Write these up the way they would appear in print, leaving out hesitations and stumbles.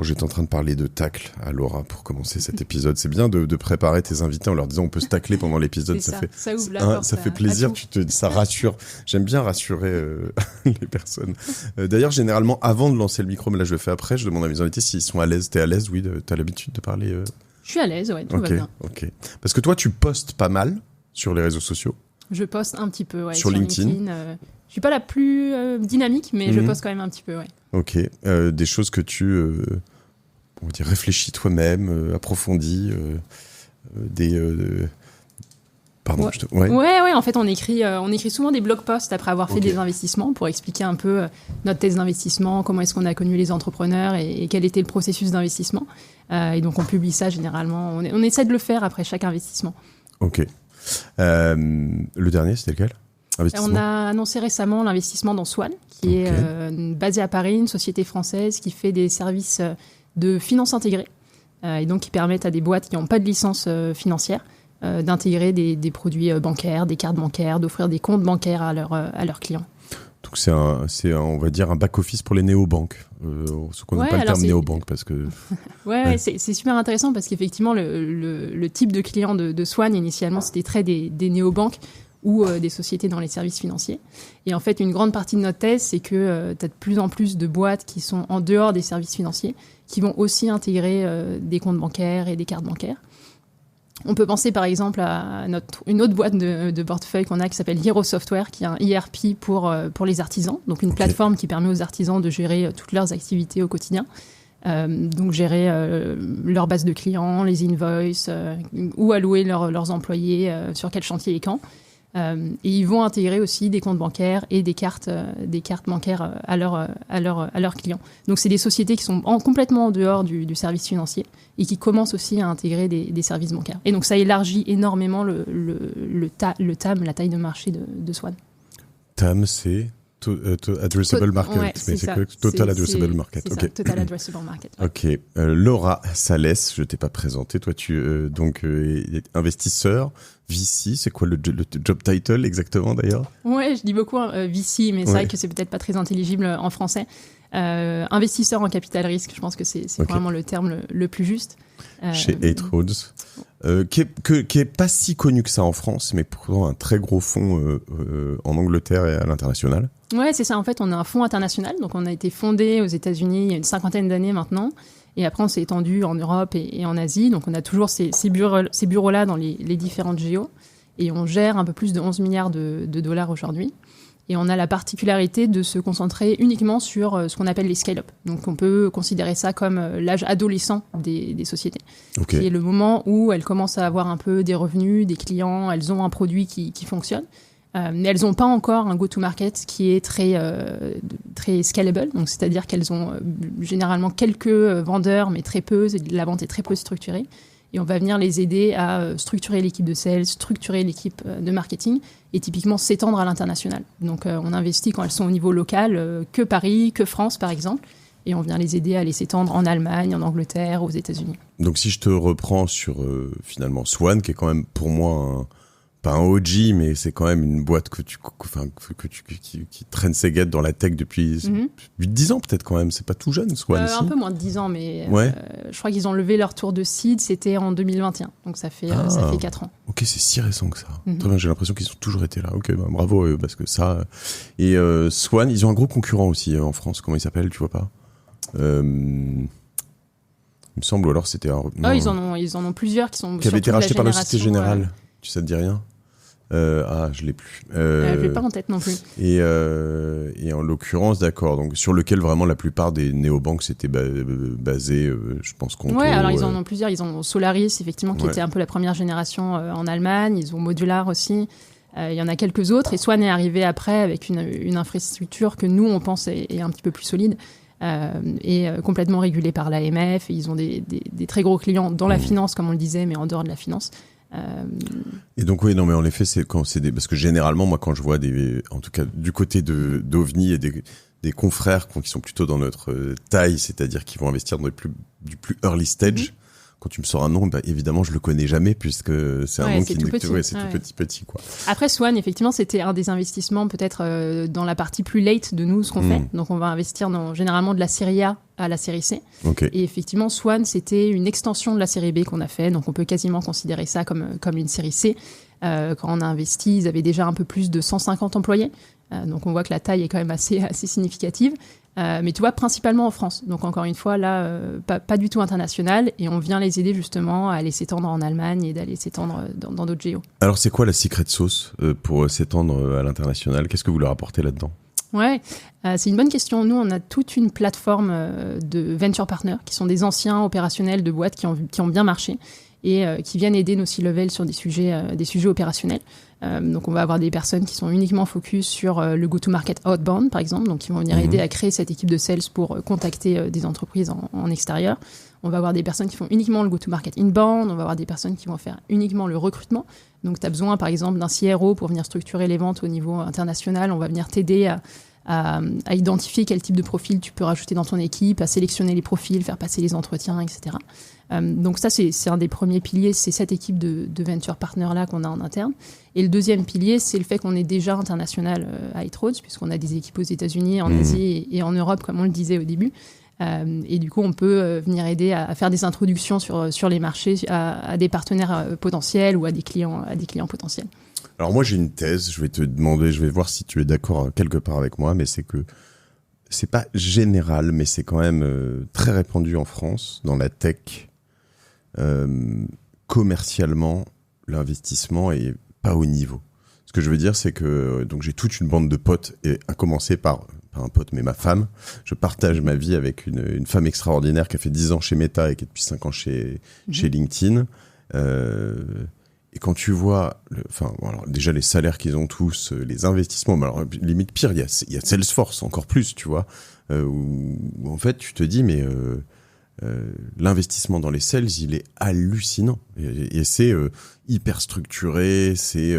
J'étais en train de parler de tacle à Laura pour commencer cet épisode. C'est bien de préparer tes invités en leur disant on peut se tacler pendant l'épisode. Ça ouvre la porte. Ça fait plaisir, ça rassure. J'aime bien rassurer les personnes. D'ailleurs, généralement, avant de lancer le micro, mais là je le fais après, je demande à mes invités s'ils sont à l'aise. T'es à l'aise? Oui, t'as l'habitude de parler Je suis à l'aise, ouais, tout va bien. Ok. Parce que toi, tu postes pas mal sur les réseaux sociaux. Je poste un petit peu, ouais. Sur LinkedIn. Je suis pas la plus dynamique, mais je poste quand même un petit peu, ouais. Ok. Des choses que tu on va dire, réfléchis toi-même, approfondis, Pardon, ouais. Ouais, en fait, on écrit souvent des blog posts après avoir fait des investissements pour expliquer un peu notre thèse d'investissement, comment est-ce qu'on a connu les entrepreneurs et quel était le processus d'investissement. Et donc, on publie ça généralement. On essaie de le faire après chaque investissement. Ok. Le dernier, c'était lequel? On a annoncé récemment l'investissement dans Swan, qui est basé à Paris, une société française qui fait des services de finance intégrée et donc qui permettent à des boîtes qui n'ont pas de licence financière d'intégrer des produits bancaires, des cartes bancaires, d'offrir des comptes bancaires à leurs clients. Donc c'est on va dire un back-office pour les néobanques. Ce qu'on n'aime pas le terme néobanque parce que... ouais. C'est super intéressant parce qu'effectivement, le type de client de Swan, initialement, c'était très des néobanques ou des sociétés dans les services financiers. Et en fait, une grande partie de notre thèse, c'est que tu as de plus en plus de boîtes qui sont en dehors des services financiers, qui vont aussi intégrer des comptes bancaires et des cartes bancaires. On peut penser par exemple à une autre boîte de portefeuille qu'on a qui s'appelle Hero Software, qui est un ERP pour les artisans, donc une plateforme qui permet aux artisans de gérer toutes leurs activités au quotidien. Donc gérer leur base de clients, les invoices, où allouer leurs employés, sur quel chantier et quand. Et ils vont intégrer aussi des comptes bancaires et des cartes bancaires à leurs clients. Donc c'est des sociétés qui sont complètement en dehors du service financier et qui commencent aussi à intégrer des services bancaires. Et donc ça élargit énormément le TAM, la taille de marché de Swan. TAM, c'est Addressable Market, ouais, mais c'est quoi? Total Addressable Market. C'est ça, Total Addressable Market. Ouais. Ok. Laura Salès, je t'ai pas présenté. Toi, tu es investisseur, VC. C'est quoi le job title exactement d'ailleurs? Ouais, je dis beaucoup VC, mais c'est vrai que c'est peut-être pas très intelligible en français. Investisseur en capital risque, je pense que c'est vraiment le terme le plus juste. Chez Eight Roads, qui est pas si connu que ça en France, mais pourtant un très gros fonds en Angleterre et à l'international. Ouais, c'est ça. En fait, on a un fonds international. Donc, on a été fondé aux États-Unis il y a une 50aine d'années maintenant. Et après, on s'est étendu en Europe et en Asie. Donc, on a toujours ces bureaux-là dans les différentes géos. Et on gère un peu plus de 11 milliards de dollars aujourd'hui. Et on a la particularité de se concentrer uniquement sur ce qu'on appelle les scale-up. Donc, on peut considérer ça comme l'âge adolescent des sociétés. Qui est le moment où elles commencent à avoir un peu des revenus, des clients, elles ont un produit qui fonctionne. Mais elles n'ont pas encore un go-to-market qui est très scalable. Donc, c'est-à-dire qu'elles ont généralement quelques vendeurs, mais très peu. La vente est très peu structurée. Et on va venir les aider à structurer l'équipe de sales, structurer l'équipe de marketing et typiquement s'étendre à l'international. Donc, on investit quand elles sont au niveau local, que Paris, que France, par exemple. Et on vient les aider à aller s'étendre en Allemagne, en Angleterre, aux États-Unis. Donc, si je te reprends sur, finalement, Swan, qui est quand même, pour moi, pas un OG, mais c'est quand même une boîte qui traîne ses guêtres dans la tech depuis 10 ans peut-être quand même. C'est pas tout jeune, Swan. Un peu moins de 10 ans, mais je crois qu'ils ont levé leur tour de seed, c'était en 2021. Donc ça fait 4 ans. Ok, c'est si récent que ça. Très bien, j'ai l'impression qu'ils ont toujours été là. Ok, bravo, parce que ça... Et Swan, ils ont un gros concurrent aussi en France. Comment il s'appelle, tu vois pas il me semble, ou alors c'était... ils en ont plusieurs qui sont... Qui avaient été rachetés par la Société Générale. Ça te dit rien? Je l'ai plus. Je l'ai pas en tête non plus. Et en l'occurrence, d'accord, donc sur lequel vraiment la plupart des néobanques s'étaient basées, je pense qu'on. Ouais, alors ils en ont plusieurs. Ils ont Solaris, effectivement, qui était un peu la première génération en Allemagne. Ils ont Modular aussi. Il y en a quelques autres. Et Swan est arrivé après avec une infrastructure que nous on pense est un petit peu plus solide. Et complètement régulée par l'AMF. Et ils ont des très gros clients dans la finance, comme on le disait, mais en dehors de la finance. Et donc oui, non, mais en effet, parce que généralement, moi, quand je vois en tout cas du côté d'OVNI et des confrères qui sont plutôt dans notre taille, c'est-à-dire qui vont investir dans du plus early stage, quand tu me sors un nom, bah, évidemment, je le connais jamais puisque c'est un nom qui tout petit. C'est tout petit, quoi. Après, Swan, effectivement, c'était un des investissements peut-être dans la partie plus late de nous, ce qu'on fait. Donc, on va investir généralement de la série A à la série C. Okay. Et effectivement, Swan, c'était une extension de la série B qu'on a fait. Donc, on peut quasiment considérer ça comme une série C. Quand on a investi, ils avaient déjà un peu plus de 150 employés. Donc, on voit que la taille est quand même assez significative. Mais tu vois, principalement en France. Donc, encore une fois, là, pas du tout international. Et on vient les aider justement à aller s'étendre en Allemagne et d'aller s'étendre dans d'autres géos. Alors, c'est quoi la secret sauce pour s'étendre à l'international? Qu'est-ce que vous leur apportez là-dedans? Ouais, c'est une bonne question. Nous, on a toute une plateforme de venture partners qui sont des anciens opérationnels de boîtes qui ont bien marché et qui viennent aider nos C-level sur des sujets opérationnels. Donc, on va avoir des personnes qui sont uniquement focus sur le go-to-market outbound, par exemple, donc qui vont venir aider à créer cette équipe de sales pour contacter des entreprises en extérieur. On va avoir des personnes qui font uniquement le go-to-market inbound. On va avoir des personnes qui vont faire uniquement le recrutement. Donc, tu as besoin, par exemple, d'un CRO pour venir structurer les ventes au niveau international. On va venir t'aider à identifier quel type de profil tu peux rajouter dans ton équipe, à sélectionner les profils, faire passer les entretiens, etc. Donc ça, c'est un des premiers piliers, c'est cette équipe de venture partners-là qu'on a en interne. Et le deuxième pilier, c'est le fait qu'on est déjà international à Eight-Roads, puisqu'on a des équipes aux États-Unis, en Asie et en Europe, comme on le disait au début. Et du coup, on peut venir aider à faire des introductions sur les marchés à des partenaires potentiels ou à des clients potentiels. Alors moi, j'ai une thèse, je vais te demander, je vais voir si tu es d'accord quelque part avec moi, mais c'est que c'est pas général, mais c'est quand même très répandu en France, dans la tech. Commercialement, l'investissement est pas au niveau. Ce que je veux dire, c'est que donc j'ai toute une bande de potes, et à commencer par pas un pote, mais ma femme. Je partage ma vie avec une femme extraordinaire qui a fait 10 ans chez Meta et qui est depuis 5 ans chez LinkedIn. Et quand tu vois, alors déjà les salaires qu'ils ont tous, les investissements, mais alors limite pire, il y a Salesforce encore plus, tu vois, où en fait tu te dis mais l'investissement dans les sales, il est hallucinant et c'est hyper structuré, c'est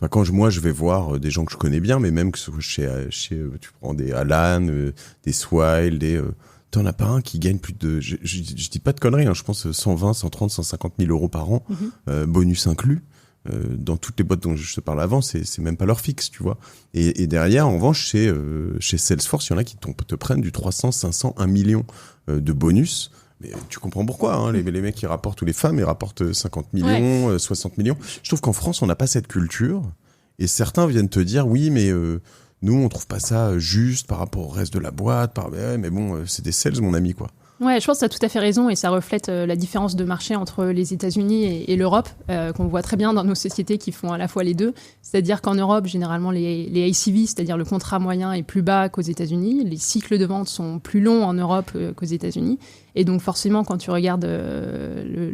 quand moi je vais voir des gens que je connais bien, mais même que chez tu prends des Alan, des Swile, t'en as pas un qui gagne plus de, je dis pas de conneries, hein, je pense 120, 130, 150 000 euros par an, bonus inclus. Dans toutes les boîtes dont je te parle avant, c'est même pas leur fixe, tu vois. Et derrière, en revanche, chez Salesforce, il y en a qui te prennent du 300, 500, 1 million de bonus. Mais tu comprends pourquoi, hein, les mecs qui rapportent, ou les femmes, ils rapportent 50 millions, 60 millions. Je trouve qu'en France, on n'a pas cette culture. Et certains viennent te dire, oui, mais nous, on trouve pas ça juste par rapport au reste de la boîte. Mais bon, c'est des sales, mon ami, quoi. Ouais, je pense que tu as tout à fait raison et ça reflète la différence de marché entre les États-Unis et l'Europe, qu'on voit très bien dans nos sociétés qui font à la fois les deux. C'est-à-dire qu'en Europe, généralement, les ACV, c'est-à-dire le contrat moyen, est plus bas qu'aux États-Unis. Les cycles de vente sont plus longs en Europe qu'aux États-Unis. Et donc, forcément, quand tu regardes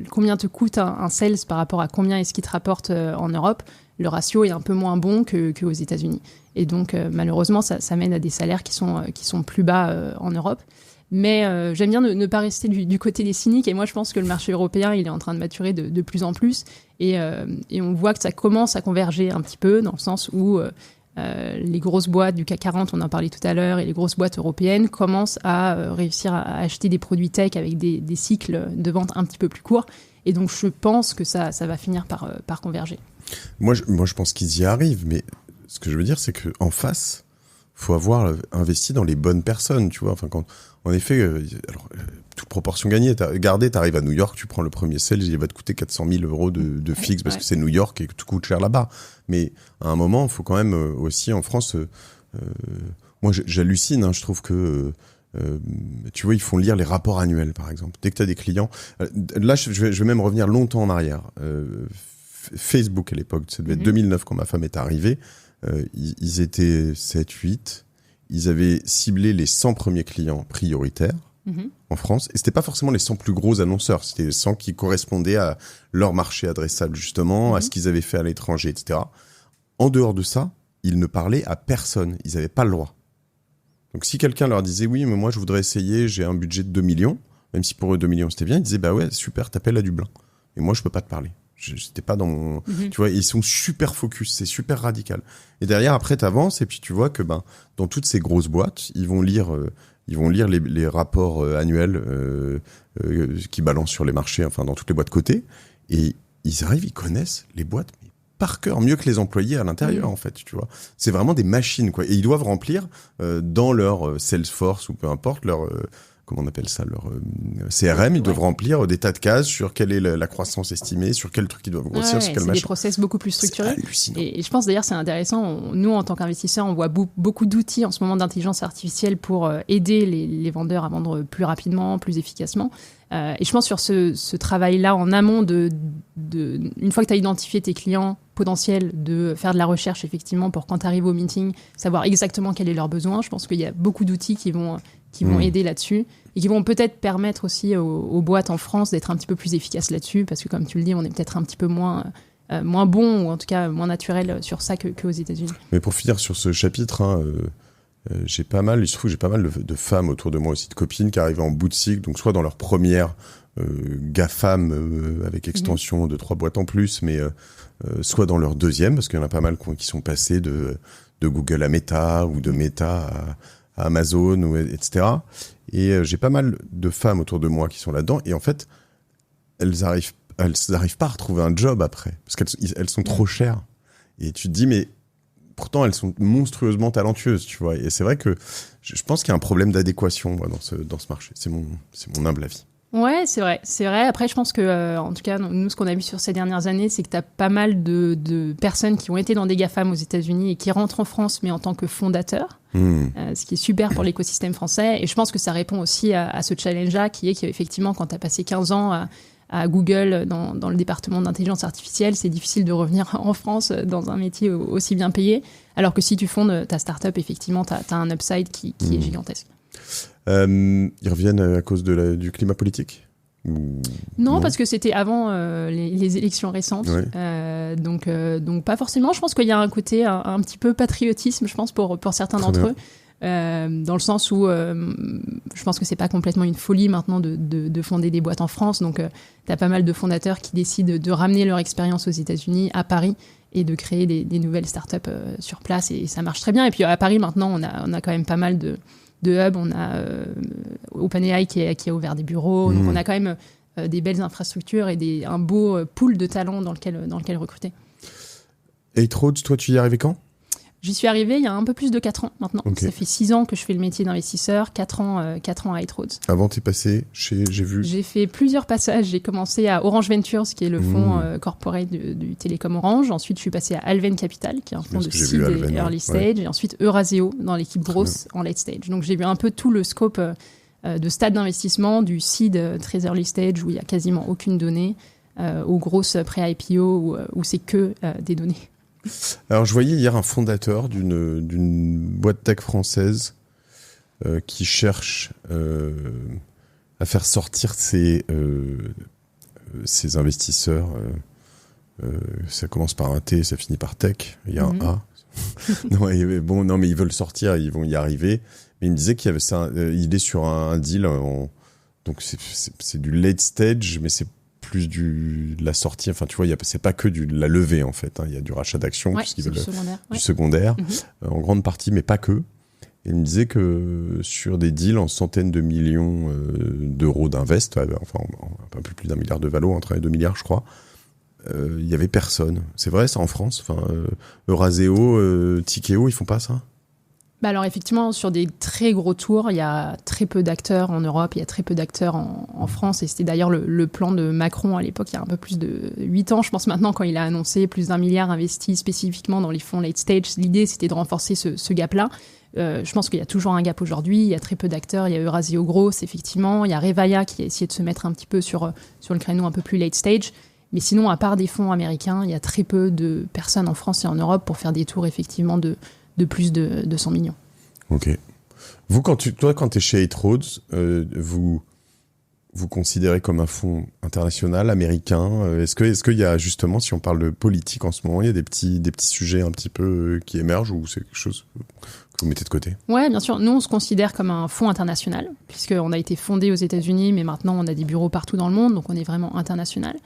combien te coûte un sales par rapport à combien est-ce qu'il te rapporte en Europe, le ratio est un peu moins bon qu'aux États-Unis. Et donc, malheureusement, ça mène à des salaires qui sont plus bas en Europe. Mais j'aime bien ne pas rester du côté des cyniques. Et moi, je pense que le marché européen, il est en train de maturer de plus en plus. Et on voit que ça commence à converger un petit peu, dans le sens où les grosses boîtes du CAC 40, on en parlait tout à l'heure, et les grosses boîtes européennes commencent à réussir à acheter des produits tech avec des cycles de vente un petit peu plus courts. Et donc, je pense que ça va finir par converger. Moi, je pense qu'ils y arrivent. Mais ce que je veux dire, c'est qu'en face, faut avoir investi dans les bonnes personnes, tu vois. Enfin, en effet, toute proportion gardée, t'arrives à New York, tu prends le premier sales, il va te coûter 400 000 euros de fixe parce que c'est New York et que tout coûte cher là-bas. Mais à un moment, il faut quand même aussi en France. Moi, j'hallucine. Hein, je trouve que tu vois, ils font lire les rapports annuels, par exemple. Dès que t'as des clients, là, je vais même revenir longtemps en arrière. Facebook à l'époque, ça devait être 2009 quand ma femme est arrivée. Ils étaient 7, 8. Ils avaient ciblé les 100 premiers clients prioritaires en France. Et c'était pas forcément les 100 plus gros annonceurs. C'était les 100 qui correspondaient à leur marché adressable, justement, à ce qu'ils avaient fait à l'étranger, etc. En dehors de ça, ils ne parlaient à personne. Ils n'avaient pas le droit. Donc, si quelqu'un leur disait, oui, mais moi, je voudrais essayer, j'ai un budget de 2 millions, même si pour eux, 2 millions, c'était bien, ils disaient, bah ouais, super, t'appelles à Dublin. Et moi, je peux pas te parler. J'étais pas dans mon... Tu vois, ils sont super focus, c'est super radical. Et derrière, après, t'avances et puis tu vois que dans toutes ces grosses boîtes, ils vont lire ils vont lire les rapports annuels qui balancent sur les marchés, enfin dans toutes les boîtes cotées, et ils arrivent, ils connaissent les boîtes par cœur, mieux que les employés à l'intérieur, en fait, tu vois. C'est vraiment des machines, quoi. Et ils doivent remplir dans leur Salesforce ou peu importe, leur... comment on appelle ça, leur CRM, ils doivent remplir des tas de cases sur quelle est la croissance estimée, sur quel truc ils doivent grossir, sur quel machin. C'est des process beaucoup plus structurés. C'est hallucinant. Et je pense d'ailleurs c'est intéressant, nous en tant qu'investisseurs, on voit beaucoup d'outils en ce moment d'intelligence artificielle pour aider les vendeurs à vendre plus rapidement, plus efficacement. Et je pense sur ce travail-là en amont une fois que tu as identifié tes clients potentiels, de faire de la recherche effectivement pour quand tu arrives au meeting, savoir exactement quel est leur besoin. Je pense qu'il y a beaucoup d'outils qui vont aider là-dessus et qui vont peut-être permettre aussi aux boîtes en France d'être un petit peu plus efficaces là-dessus, parce que comme tu le dis, on est peut-être un petit peu moins bon, ou en tout cas moins naturel sur ça qu'aux États-Unis. Mais pour finir sur ce chapitre, j'ai pas mal de femmes autour de moi aussi, de copines qui arrivent en bout de cycle, donc soit dans leur première GAFAM avec extension de 3 boîtes en plus, mais soit dans leur deuxième, parce qu'il y en a pas mal qui sont passés de Google à Meta ou de Meta à Amazon, etc. Et j'ai pas mal de femmes autour de moi qui sont là-dedans, et en fait, elles arrivent pas à retrouver un job après, parce qu'elles sont trop chères. Et tu te dis, mais pourtant, elles sont monstrueusement talentueuses, tu vois. Et c'est vrai que je pense qu'il y a un problème d'adéquation dans ce marché. C'est mon humble avis. Ouais, c'est vrai. Après, je pense que, en tout cas, nous, ce qu'on a vu sur ces dernières années, c'est que tu as pas mal de personnes qui ont été dans des GAFAM aux États-Unis et qui rentrent en France, mais en tant que fondateurs, ce qui est super pour l'écosystème français. Et je pense que ça répond aussi à ce challenge-là, qui est qu'effectivement, quand tu as passé 15 ans à Google dans le département d'intelligence artificielle, c'est difficile de revenir en France dans un métier aussi bien payé. Alors que si tu fondes ta startup, effectivement, tu as un upside qui est gigantesque. Ils reviennent à cause du climat politique Non, parce que c'était avant les élections récentes. Ouais. Donc pas forcément. Je pense qu'il y a un côté un petit peu patriotisme, je pense, pour certains d'entre eux. Dans le sens où je pense que c'est pas complètement une folie maintenant de fonder des boîtes en France. Donc, tu as pas mal de fondateurs qui décident de ramener leur expérience aux États-Unis, à Paris, et de créer des nouvelles startups sur place. Et ça marche très bien. Et puis, à Paris, maintenant, on a quand même pas mal de hubs. On a OpenAI qui a ouvert des bureaux. Donc, on a quand même des belles infrastructures et un beau pool de talents dans lequel recruter. 8 Roads, toi, tu y es arrivé quand ? J'y suis arrivée il y a un peu plus de 4 ans maintenant. Okay. Ça fait 6 ans que je fais le métier d'investisseur, 4 ans à 8 Roads. Avant, t'es passé J'ai fait plusieurs passages. J'ai commencé à Orange Ventures, qui est le fonds corporate du Télécom Orange. Ensuite, je suis passé à Alven Capital, qui est un fonds de seed et early stage. Ouais. Et ensuite, Euraseo, dans l'équipe grosse en late stage. Donc, j'ai vu un peu tout le scope de stade d'investissement, du seed très early stage, où il n'y a quasiment aucune donnée, aux grosses pré-IPO, où c'est que des données. Alors, je voyais hier un fondateur d'une boîte tech française qui cherche à faire sortir ses investisseurs. Ça commence par un T, ça finit par tech. Il y a un A. non, mais ils veulent sortir, ils vont y arriver. Mais il me disait qu'il y avait ça. Il est sur un deal. Donc, c'est du late stage, mais c'est plus de la sortie, enfin tu vois, c'est pas que de la levée en fait, il y a du rachat d'actions, puisqu'ils veulent du secondaire, en grande partie, mais pas que. Et il me disait que sur des deals en centaines de millions d'euros d'invest, enfin un peu plus d'1 milliard de valo, entre 1 et 2 milliards je crois, il y avait personne. C'est vrai ça en France, enfin Euraseo, Tikeo, ils font pas ça? Alors effectivement, sur des très gros tours, il y a très peu d'acteurs en Europe, il y a très peu d'acteurs en France. Et c'était d'ailleurs le plan de Macron à l'époque, il y a un peu plus de 8 ans, je pense maintenant, quand il a annoncé plus d'1 milliard investi spécifiquement dans les fonds late stage. L'idée, c'était de renforcer ce gap-là. Je pense qu'il y a toujours un gap aujourd'hui. Il y a très peu d'acteurs. Il y a Euraseo Gross, effectivement. Il y a Revaya qui a essayé de se mettre un petit peu sur le créneau un peu plus late stage. Mais sinon, à part des fonds américains, il y a très peu de personnes en France et en Europe pour faire des tours, effectivement, de plus de 100 millions. Ok. Vous, quand t'es chez 8 Roads, vous considérez comme un fonds international, américain. Est-ce qu'il y a justement, si on parle de politique en ce moment, il y a des petits sujets un petit peu qui émergent, ou c'est quelque chose que vous mettez de côté? Ouais, bien sûr. Nous, on se considère comme un fonds international, puisqu'on a été fondé aux États-Unis, mais maintenant on a des bureaux partout dans le monde, donc on est vraiment international.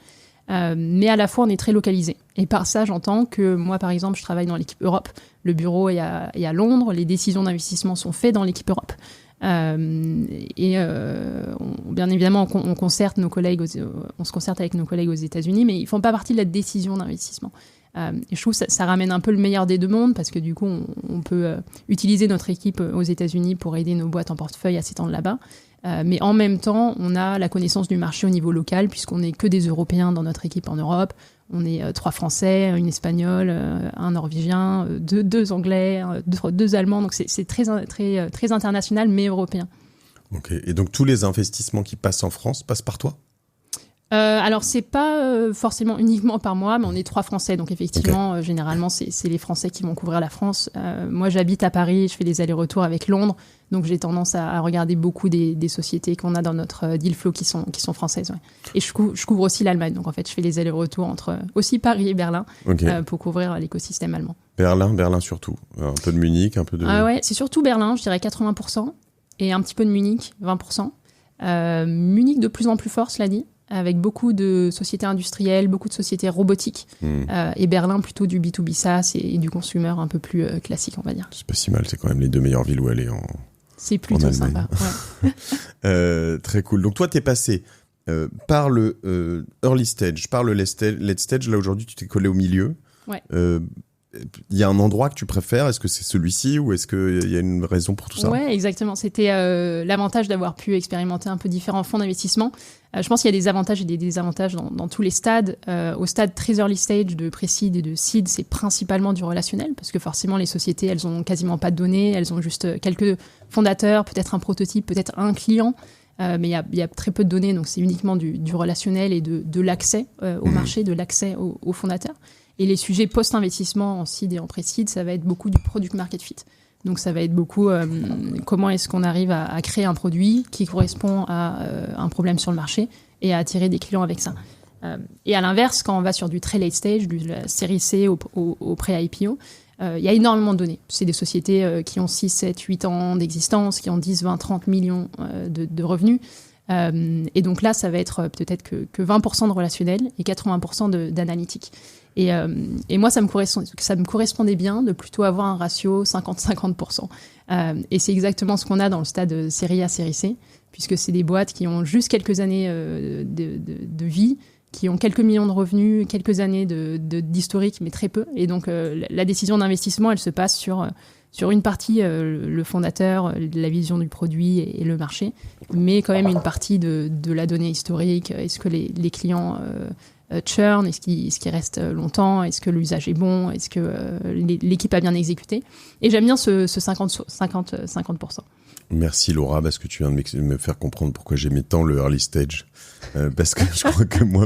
mais à la fois on est très localisé. Et par ça, j'entends que moi, par exemple, je travaille dans l'équipe Europe. Le bureau est à Londres, les décisions d'investissement sont faites dans l'équipe Europe. Bien évidemment, on concerte nos collègues, on se concerte avec nos collègues aux États-Unis, mais ils font pas partie de la décision d'investissement. Et je trouve que ça ramène un peu le meilleur des deux mondes parce que du coup, on peut utiliser notre équipe aux États-Unis pour aider nos boîtes en portefeuille à s'étendre là-bas. Mais en même temps, on a la connaissance du marché au niveau local puisqu'on n'est que des Européens dans notre équipe en Europe. On est 3 Français, une Espagnole, un Norvégien, deux Anglais, deux Allemands. Donc c'est très international, mais européen. Ok. Et donc tous les investissements qui passent en France passent par toi ? Alors c'est pas forcément uniquement par moi, mais on est 3 Français, donc effectivement, généralement c'est les Français qui vont couvrir la France. Moi j'habite à Paris, je fais des allers-retours avec Londres, donc j'ai tendance à regarder beaucoup des sociétés qu'on a dans notre deal flow qui sont françaises. Ouais. Et je couvre aussi l'Allemagne, donc en fait je fais les allers-retours entre aussi Paris et Berlin pour couvrir l'écosystème allemand. Berlin surtout, un peu de Munich, un peu de... Ouais, c'est surtout Berlin, je dirais 80%, et un petit peu de Munich, 20%. Munich de plus en plus fort, cela dit, avec beaucoup de sociétés industrielles, beaucoup de sociétés robotiques, et Berlin plutôt du B2B SaaS et du consumer un peu plus classique, on va dire. C'est pas si mal, c'est quand même les 2 meilleures villes où aller c'est plutôt sympa. Ouais. Très cool. Donc toi, t'es passé par le early stage, par le late stage. Là, aujourd'hui, tu t'es collé au milieu. Ouais. Il y a un endroit que tu préfères ? Est-ce que c'est celui-ci ou est-ce qu'il y a une raison pour tout ça ? Ouais, exactement. C'était l'avantage d'avoir pu expérimenter un peu différents fonds d'investissement. Je pense qu'il y a des avantages et des désavantages dans tous les stades. Au stade très early stage de pré-seed et de seed, c'est principalement du relationnel parce que forcément, les sociétés, elles ont quasiment pas de données. Elles ont juste quelques fondateurs, peut-être un prototype, peut-être un client. Mais il y a très peu de données, donc c'est uniquement du relationnel et de l'accès au marché, de l'accès aux fondateurs. Et les sujets post-investissement en seed et en pré-seed, ça va être beaucoup du product market fit. Donc ça va être beaucoup comment est-ce qu'on arrive à créer un produit qui correspond à un problème sur le marché et à attirer des clients avec ça. Et à l'inverse, quand on va sur du très late stage, de la série C au pré-IPO, il y a énormément de données. C'est des sociétés qui ont 6, 7, 8 ans d'existence, qui ont 10, 20, 30 millions de revenus. Et donc là, ça va être peut-être que 20% de relationnel et 80% d'analytique. Et moi, ça me correspondait bien de plutôt avoir un ratio 50-50%. Et c'est exactement ce qu'on a dans le stade série A, série C, puisque c'est des boîtes qui ont juste quelques années de vie, qui ont quelques millions de revenus, quelques années d'historique, mais très peu. Et donc, la décision d'investissement, elle se passe sur une partie, le fondateur, la vision du produit et le marché, mais quand même une partie de la donnée historique. Est-ce que les clients churn, est-ce qu'ils restent longtemps, est-ce que l'usage est bon, est-ce que l'équipe a bien exécuté. Et j'aime bien ce 50%. Merci Laura, parce que tu viens de me faire comprendre pourquoi j'aimais tant le early stage. Parce que je crois que moi,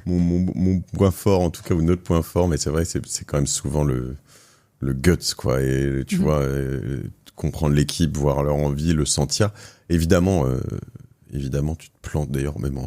mon point fort, en tout cas, ou notre point fort, mais c'est vrai, c'est quand même souvent le guts, quoi. Et tu vois, comprendre l'équipe, voir leur envie, le sentir. Évidemment, tu te plantes d'ailleurs, même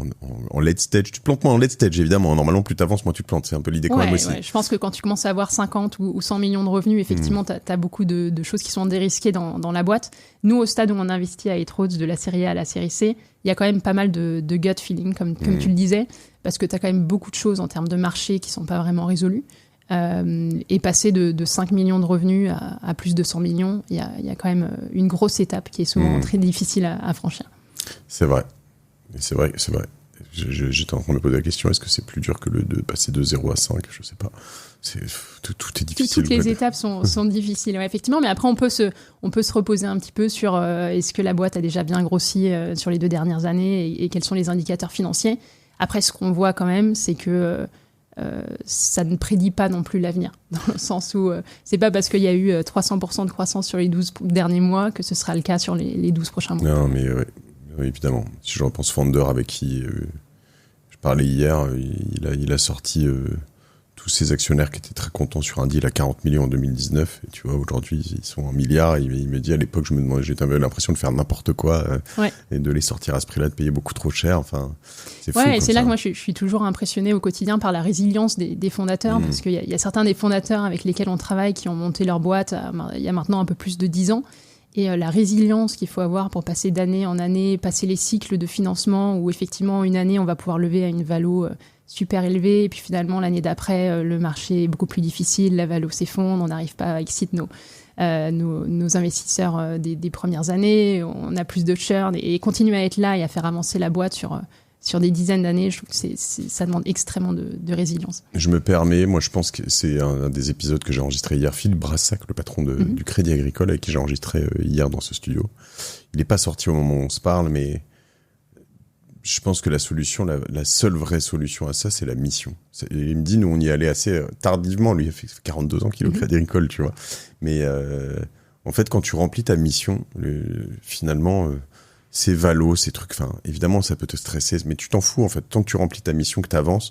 en late stage. Tu te plantes moins en late stage, évidemment. Normalement, plus t'avances, moins tu te plantes. C'est un peu l'idée quand même aussi. Ouais. Je pense que quand tu commences à avoir 50 ou 100 millions de revenus, effectivement, t'as beaucoup de choses qui sont dérisquées dans la boîte. Nous, au stade où on investit à Eight-Roads, de la série A à la série C, il y a quand même pas mal de gut feeling, comme tu le disais, parce que t'as quand même beaucoup de choses en termes de marché qui sont pas vraiment résolues. Et passer de 5 millions de revenus à plus de 100 millions, il y a quand même une grosse étape qui est souvent très difficile à franchir. C'est vrai. J'étais en train de me poser la question, est-ce que c'est plus dur que de passer de 0 à 5 ? Je sais pas. Tout est difficile. Toutes les étapes sont difficiles, ouais, effectivement. Mais après, on peut se reposer un petit peu sur est-ce que la boîte a déjà bien grossi sur les 2 dernières années et quels sont les indicateurs financiers. Après, ce qu'on voit quand même, c'est que ça ne prédit pas non plus l'avenir, dans le sens où c'est pas parce qu'il y a eu 300% de croissance sur les 12 derniers mois que ce sera le cas sur les 12 prochains mois. Non, mais oui, évidemment. Si je repense Founder avec qui je parlais hier, il a sorti tous ses actionnaires qui étaient très contents sur un deal à 40 millions en 2019. Et tu vois, aujourd'hui, ils sont en milliards. Il me dit, à l'époque, j'avais l'impression de faire n'importe quoi et de les sortir à ce prix-là, de payer beaucoup trop cher. Enfin, c'est fou. Ouais, et c'est là que moi, je suis toujours impressionnée au quotidien par la résilience des fondateurs, parce qu'il y a certains des fondateurs avec lesquels on travaille qui ont monté leur boîte il y a maintenant un peu plus de 10 ans. Et la résilience qu'il faut avoir pour passer d'année en année, passer les cycles de financement où effectivement une année on va pouvoir lever à une valo super élevé. Et puis finalement, l'année d'après, le marché est beaucoup plus difficile, la valo s'effondre, on n'arrive pas à exciter nos investisseurs des premières années, on a plus de churn et continuer à être là et à faire avancer la boîte sur des dizaines d'années, je trouve que ça demande extrêmement de résilience. Je me permets, moi je pense que c'est un des épisodes que j'ai enregistré hier. Philippe Brassac, le patron du Crédit Agricole, avec qui j'ai enregistré hier dans ce studio. Il n'est pas sorti au moment où on se parle, mais je pense que la solution, la seule vraie solution à ça, c'est la mission. Il me dit, nous on y allait assez tardivement, lui il a fait 42 ans qu'il est au Crédit Agricole, tu vois. Mais en fait, quand tu remplis ta mission, finalement... ces valos, ces trucs, enfin, évidemment, ça peut te stresser, mais tu t'en fous, en fait. Tant que tu remplis ta mission, que tu avances,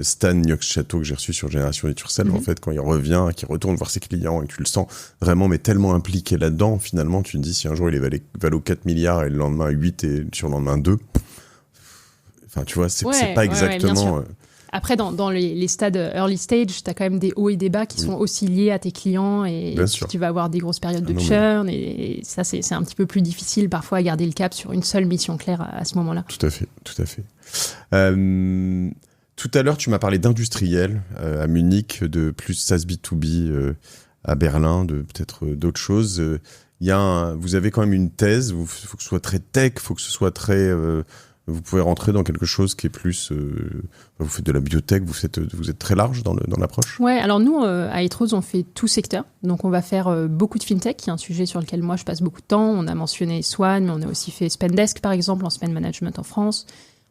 Stan Niox-Château, que j'ai reçu sur Génération des Turcelles, en fait, quand il revient, qu'il retourne voir ses clients et que tu le sens vraiment, mais tellement impliqué là-dedans, finalement, tu te dis, si un jour il est valo 4 milliards et le lendemain 8 et sur le lendemain 2, enfin, tu vois, c'est pas exactement... Après, dans les stades early stage, tu as quand même des hauts et des bas qui sont aussi liés à tes clients et tu vas avoir des grosses périodes de churn et ça, c'est un petit peu plus difficile parfois à garder le cap sur une seule mission claire à ce moment-là. Tout à fait. Tout à l'heure, tu m'as parlé d'industriel à Munich, de plus SaaS B2B à Berlin, de peut-être d'autres choses. Vous avez quand même une thèse, il faut que ce soit très tech, il faut que ce soit très... vous pouvez rentrer dans quelque chose qui est plus... vous faites de la biotech, vous êtes très large dans l'approche. Ouais, alors nous, à Ethos, on fait tout secteur. Donc, on va faire beaucoup de fintech, qui est un sujet sur lequel moi, je passe beaucoup de temps. On a mentionné Swan, mais on a aussi fait Spendesk, par exemple, en spend management en France.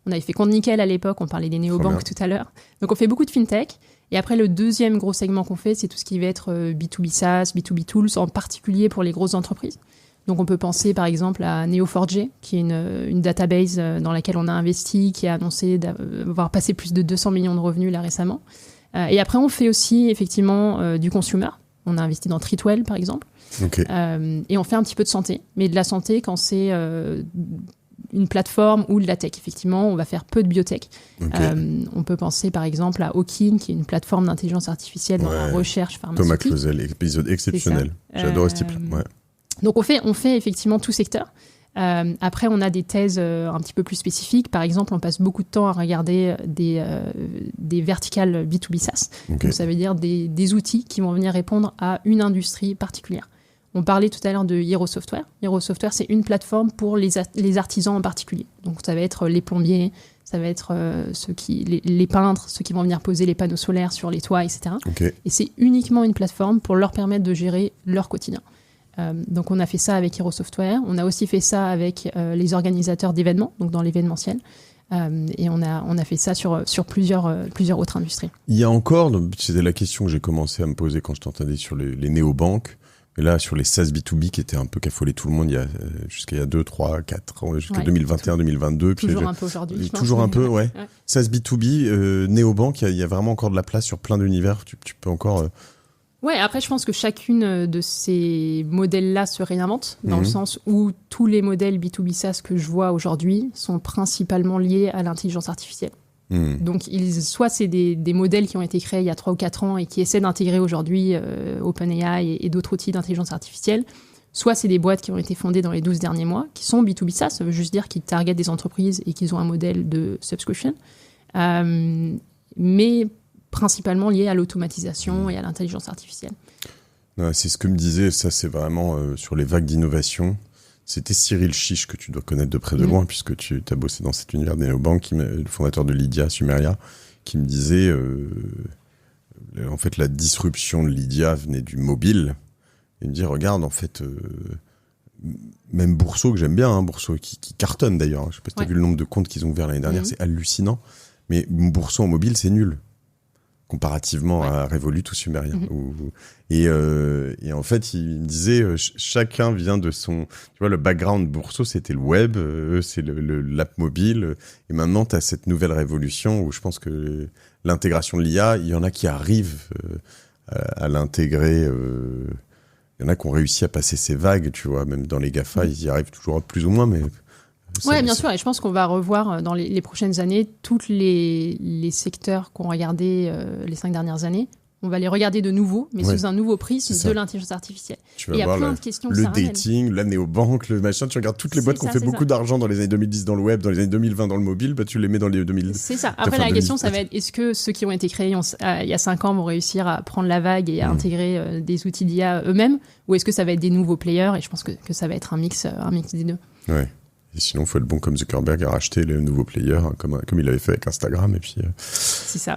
On avait fait Compte Nickel à l'époque, on parlait des néobanques tout à l'heure. Donc, on fait beaucoup de fintech. Et après, le deuxième gros segment qu'on fait, c'est tout ce qui va être B2B SaaS, B2B Tools, en particulier pour les grosses entreprises. Donc, on peut penser, par exemple, à Neo4j, qui est une database dans laquelle on a investi, qui a annoncé d'avoir passé plus de 200 millions de revenus là récemment. Et après, on fait aussi, effectivement, du consumer. On a investi dans Treatwell, par exemple. Okay. Et on fait un petit peu de santé. Mais de la santé, quand c'est une plateforme ou de la tech. Effectivement, on va faire peu de biotech. Okay. On peut penser, par exemple, à Okin, qui est une plateforme d'intelligence artificielle dans la recherche pharmaceutique. Thomas Clausel, épisode exceptionnel. J'adore ce type-là. Ouais. Donc, on fait effectivement tout secteur. Après, on a des thèses un petit peu plus spécifiques. Par exemple, on passe beaucoup de temps à regarder des verticales B2B SaaS. Okay. Donc, ça veut dire des outils qui vont venir répondre à une industrie particulière. On parlait tout à l'heure de Hero Software. Hero Software, c'est une plateforme pour les artisans en particulier. Donc, ça va être les plombiers, ça va être les peintres, ceux qui vont venir poser les panneaux solaires sur les toits, etc. Okay. Et c'est uniquement une plateforme pour leur permettre de gérer leur quotidien. Donc, on a fait ça avec Hero Software. On a aussi fait ça avec les organisateurs d'événements, donc dans l'événementiel. Et on a fait ça sur plusieurs autres industries. Il y a encore, c'était la question que j'ai commencé à me poser quand je t'entendais sur les néobanques, mais là, sur les SaaS B2B qui étaient un peu affolé tout le monde jusqu'il y a 2, 3, 4 ans, jusqu'à 2021, 2022. Toujours un peu aujourd'hui. Toujours un peu, ouais. SaaS B2B, néobanque, il y a vraiment encore de la place sur plein d'univers. Tu peux encore... Ouais, après, je pense que chacune de ces modèles-là se réinvente, dans le sens où tous les modèles B2B SaaS que je vois aujourd'hui sont principalement liés à l'intelligence artificielle. Donc, soit c'est des modèles qui ont été créés il y a 3 ou 4 ans et qui essaient d'intégrer aujourd'hui OpenAI et d'autres outils d'intelligence artificielle, soit c'est des boîtes qui ont été fondées dans les 12 derniers mois, qui sont B2B SaaS, ça veut juste dire qu'ils targetent des entreprises et qu'ils ont un modèle de subscription, mais principalement lié à l'automatisation et à l'intelligence artificielle. Ouais, c'est ce que me disait, ça c'est vraiment sur les vagues d'innovation. C'était Cyril Chiche, que tu dois connaître de près de loin, puisque tu as bossé dans cet univers des néobanques, le fondateur de Lydia, Sumeria, qui me disait, en fait, la disruption de Lydia venait du mobile. Il me dit, regarde, en fait, même Bourseau, que j'aime bien, Bourseau, qui cartonne d'ailleurs. Je sais pas si tu as vu le nombre de comptes qu'ils ont ouvert l'année dernière, c'est hallucinant. Mais Bourseau en mobile, c'est nul. Comparativement à Revolut ou Sumeria. Et en fait, il me disait, chacun vient de son... Tu vois, le background Bourseau, c'était le web, c'est l'app mobile. Et maintenant, tu as cette nouvelle révolution où je pense que l'intégration de l'IA, il y en a qui arrivent à l'intégrer. Il y en a qui ont réussi à passer ces vagues, tu vois. Même dans les GAFA, ils y arrivent toujours plus ou moins, mais... Oui, bien sûr, et je pense qu'on va revoir dans les prochaines années tous les secteurs qu'on regardait les 5 dernières années. on va les regarder de nouveau, mais sous un nouveau prisme de l'intelligence artificielle. Il y a plein de questions que ça ramène. Le dating, la néobanque, le machin, tu regardes toutes les boîtes qui ont fait beaucoup d'argent dans les années 2010 dans le web, dans les années 2020 dans le mobile, tu les mets dans les 2000. C'est ça. Après, la question, ça va être, est-ce que ceux qui ont été créés il y a 5 ans vont réussir à prendre la vague et à intégrer des outils d'IA eux-mêmes, ou est-ce que ça va être des nouveaux players? Et je pense que ça va être un mix des deux. Ouais. Et sinon, il faut être bon comme Zuckerberg à racheter les nouveaux players, comme il avait fait avec Instagram. Et puis, c'est ça.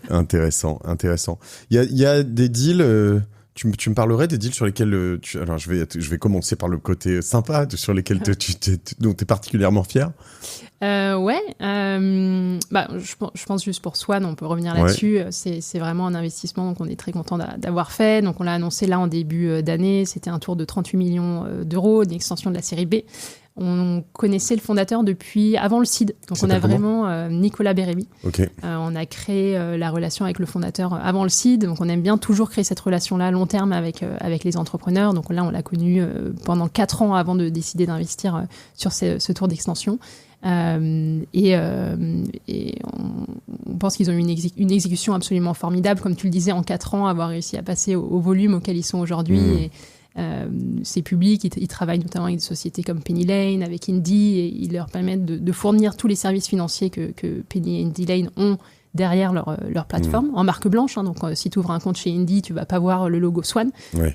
Intéressant. Il y a des deals. Tu me parlerais des deals sur lesquels alors je vais commencer par le côté sympa, sur lesquels dont tu es particulièrement fier. Je pense juste pour Swan, on peut revenir là-dessus. C'est vraiment un investissement donc on est très content d'avoir fait. Donc on l'a annoncé là en début d'année. C'était un tour de 38 millions d'euros, une extension de la série B. On connaissait le fondateur depuis avant le seed. Donc on a vraiment Nicolas Bérémy. Okay. On a créé la relation avec le fondateur avant le seed. Donc on aime bien toujours créer cette relation-là à long terme avec les entrepreneurs. Donc là, on l'a connu pendant 4 ans avant de décider d'investir sur ce tour d'extension. On pense qu'ils ont eu une exécution absolument formidable. Comme tu le disais, en 4 ans, avoir réussi à passer au volume auquel ils sont aujourd'hui. Et, c'est public, ils travaillent notamment avec des sociétés comme Penny Lane, avec Indy, et ils leur permettent de fournir tous les services financiers que Penny et Indy Lane ont derrière leur plateforme, en marque blanche. Donc, si tu ouvres un compte chez Indy, tu ne vas pas voir le logo Swan,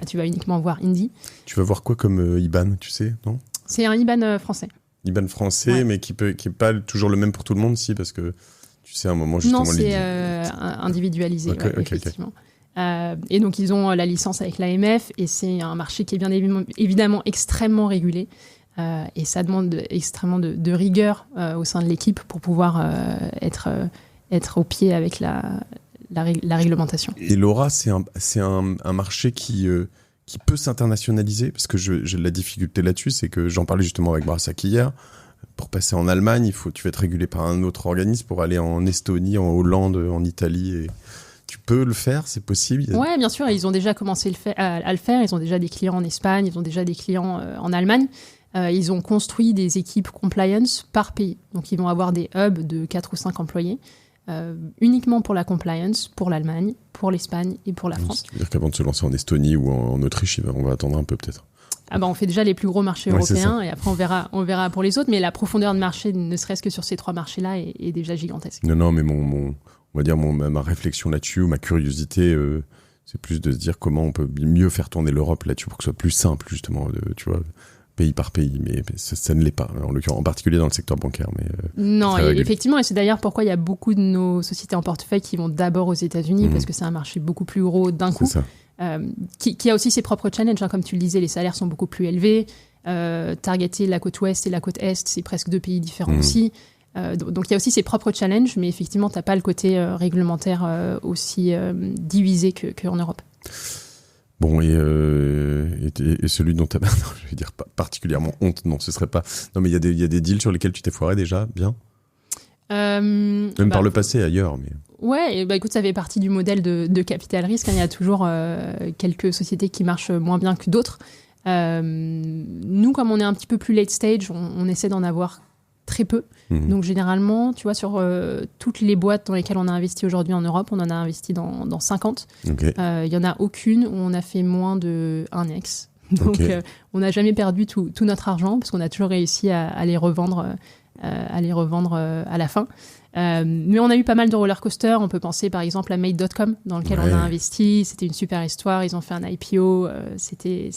tu vas uniquement voir Indy. Tu vas voir quoi comme IBAN, tu sais, non ? C'est un IBAN français. IBAN français, mais qui n'est pas toujours le même pour tout le monde, si, parce que tu sais, à un moment, justement... Non, c'est individualisé, effectivement. Okay. Et donc ils ont la licence avec l'AMF et c'est un marché qui est bien évidemment extrêmement régulé et ça demande extrêmement de rigueur au sein de l'équipe pour pouvoir être au pied avec la réglementation. Et Laura, c'est un marché qui peut s'internationaliser, parce que j'ai la difficulté là-dessus, c'est que j'en parlais justement avec Brassac hier. Pour passer en Allemagne, tu vas être régulé par un autre organisme. Pour aller en Estonie, en Hollande, en Italie et... Tu peux le faire, c'est possible? Oui, bien sûr. Ils ont déjà commencé à le faire. Ils ont déjà des clients en Espagne, ils ont déjà des clients en Allemagne. Ils ont construit des équipes compliance par pays. Donc, ils vont avoir des hubs de 4 ou 5 employés, uniquement pour la compliance, pour l'Allemagne, pour l'Espagne et pour la France. C'est-à-dire qu'avant de se lancer en Estonie ou en Autriche, on va attendre un peu peut-être. On fait déjà les plus gros marchés européens et après on verra pour les autres. Mais la profondeur de marché, ne serait-ce que sur ces 3 marchés-là, est déjà gigantesque. Non, mais on va dire ma réflexion là-dessus, ou ma curiosité, c'est plus de se dire comment on peut mieux faire tourner l'Europe là-dessus pour que ce soit plus simple, justement, tu vois, pays par pays. Mais ça ne l'est pas, en l'occurrence, en particulier dans le secteur bancaire. Non, effectivement, et c'est d'ailleurs pourquoi il y a beaucoup de nos sociétés en portefeuille qui vont d'abord aux États-Unis, parce que c'est un marché beaucoup plus gros d'un coup, qui a aussi ses propres challenges. Comme tu le disais, les salaires sont beaucoup plus élevés. Targeter la côte ouest et la côte est, c'est presque 2 pays différents aussi. Donc il y a aussi ses propres challenges, mais effectivement, tu n'as pas le côté réglementaire aussi divisé qu'en Europe. Bon, et celui dont tu as, je vais dire pas particulièrement honte, non, ce serait pas... Non, mais il y a des deals sur lesquels tu t'es foiré déjà, bien Même par le passé, ailleurs, mais... Ouais, écoute, ça fait partie du modèle de capital risque. Il y a toujours quelques sociétés qui marchent moins bien que d'autres. Nous, comme on est un petit peu plus late stage, on essaie d'en avoir très peu. Donc généralement, tu vois, sur toutes les boîtes dans lesquelles on a investi aujourd'hui en Europe, on en a investi dans 50. Okay. Y en a aucune où on a fait moins de 1x. Donc on n'a jamais perdu tout notre argent parce qu'on a toujours réussi à les revendre à la fin. Mais on a eu pas mal de roller coasters. On peut penser par exemple à Made.com dans lequel on a investi. C'était une super histoire. Ils ont fait un IPO. C'était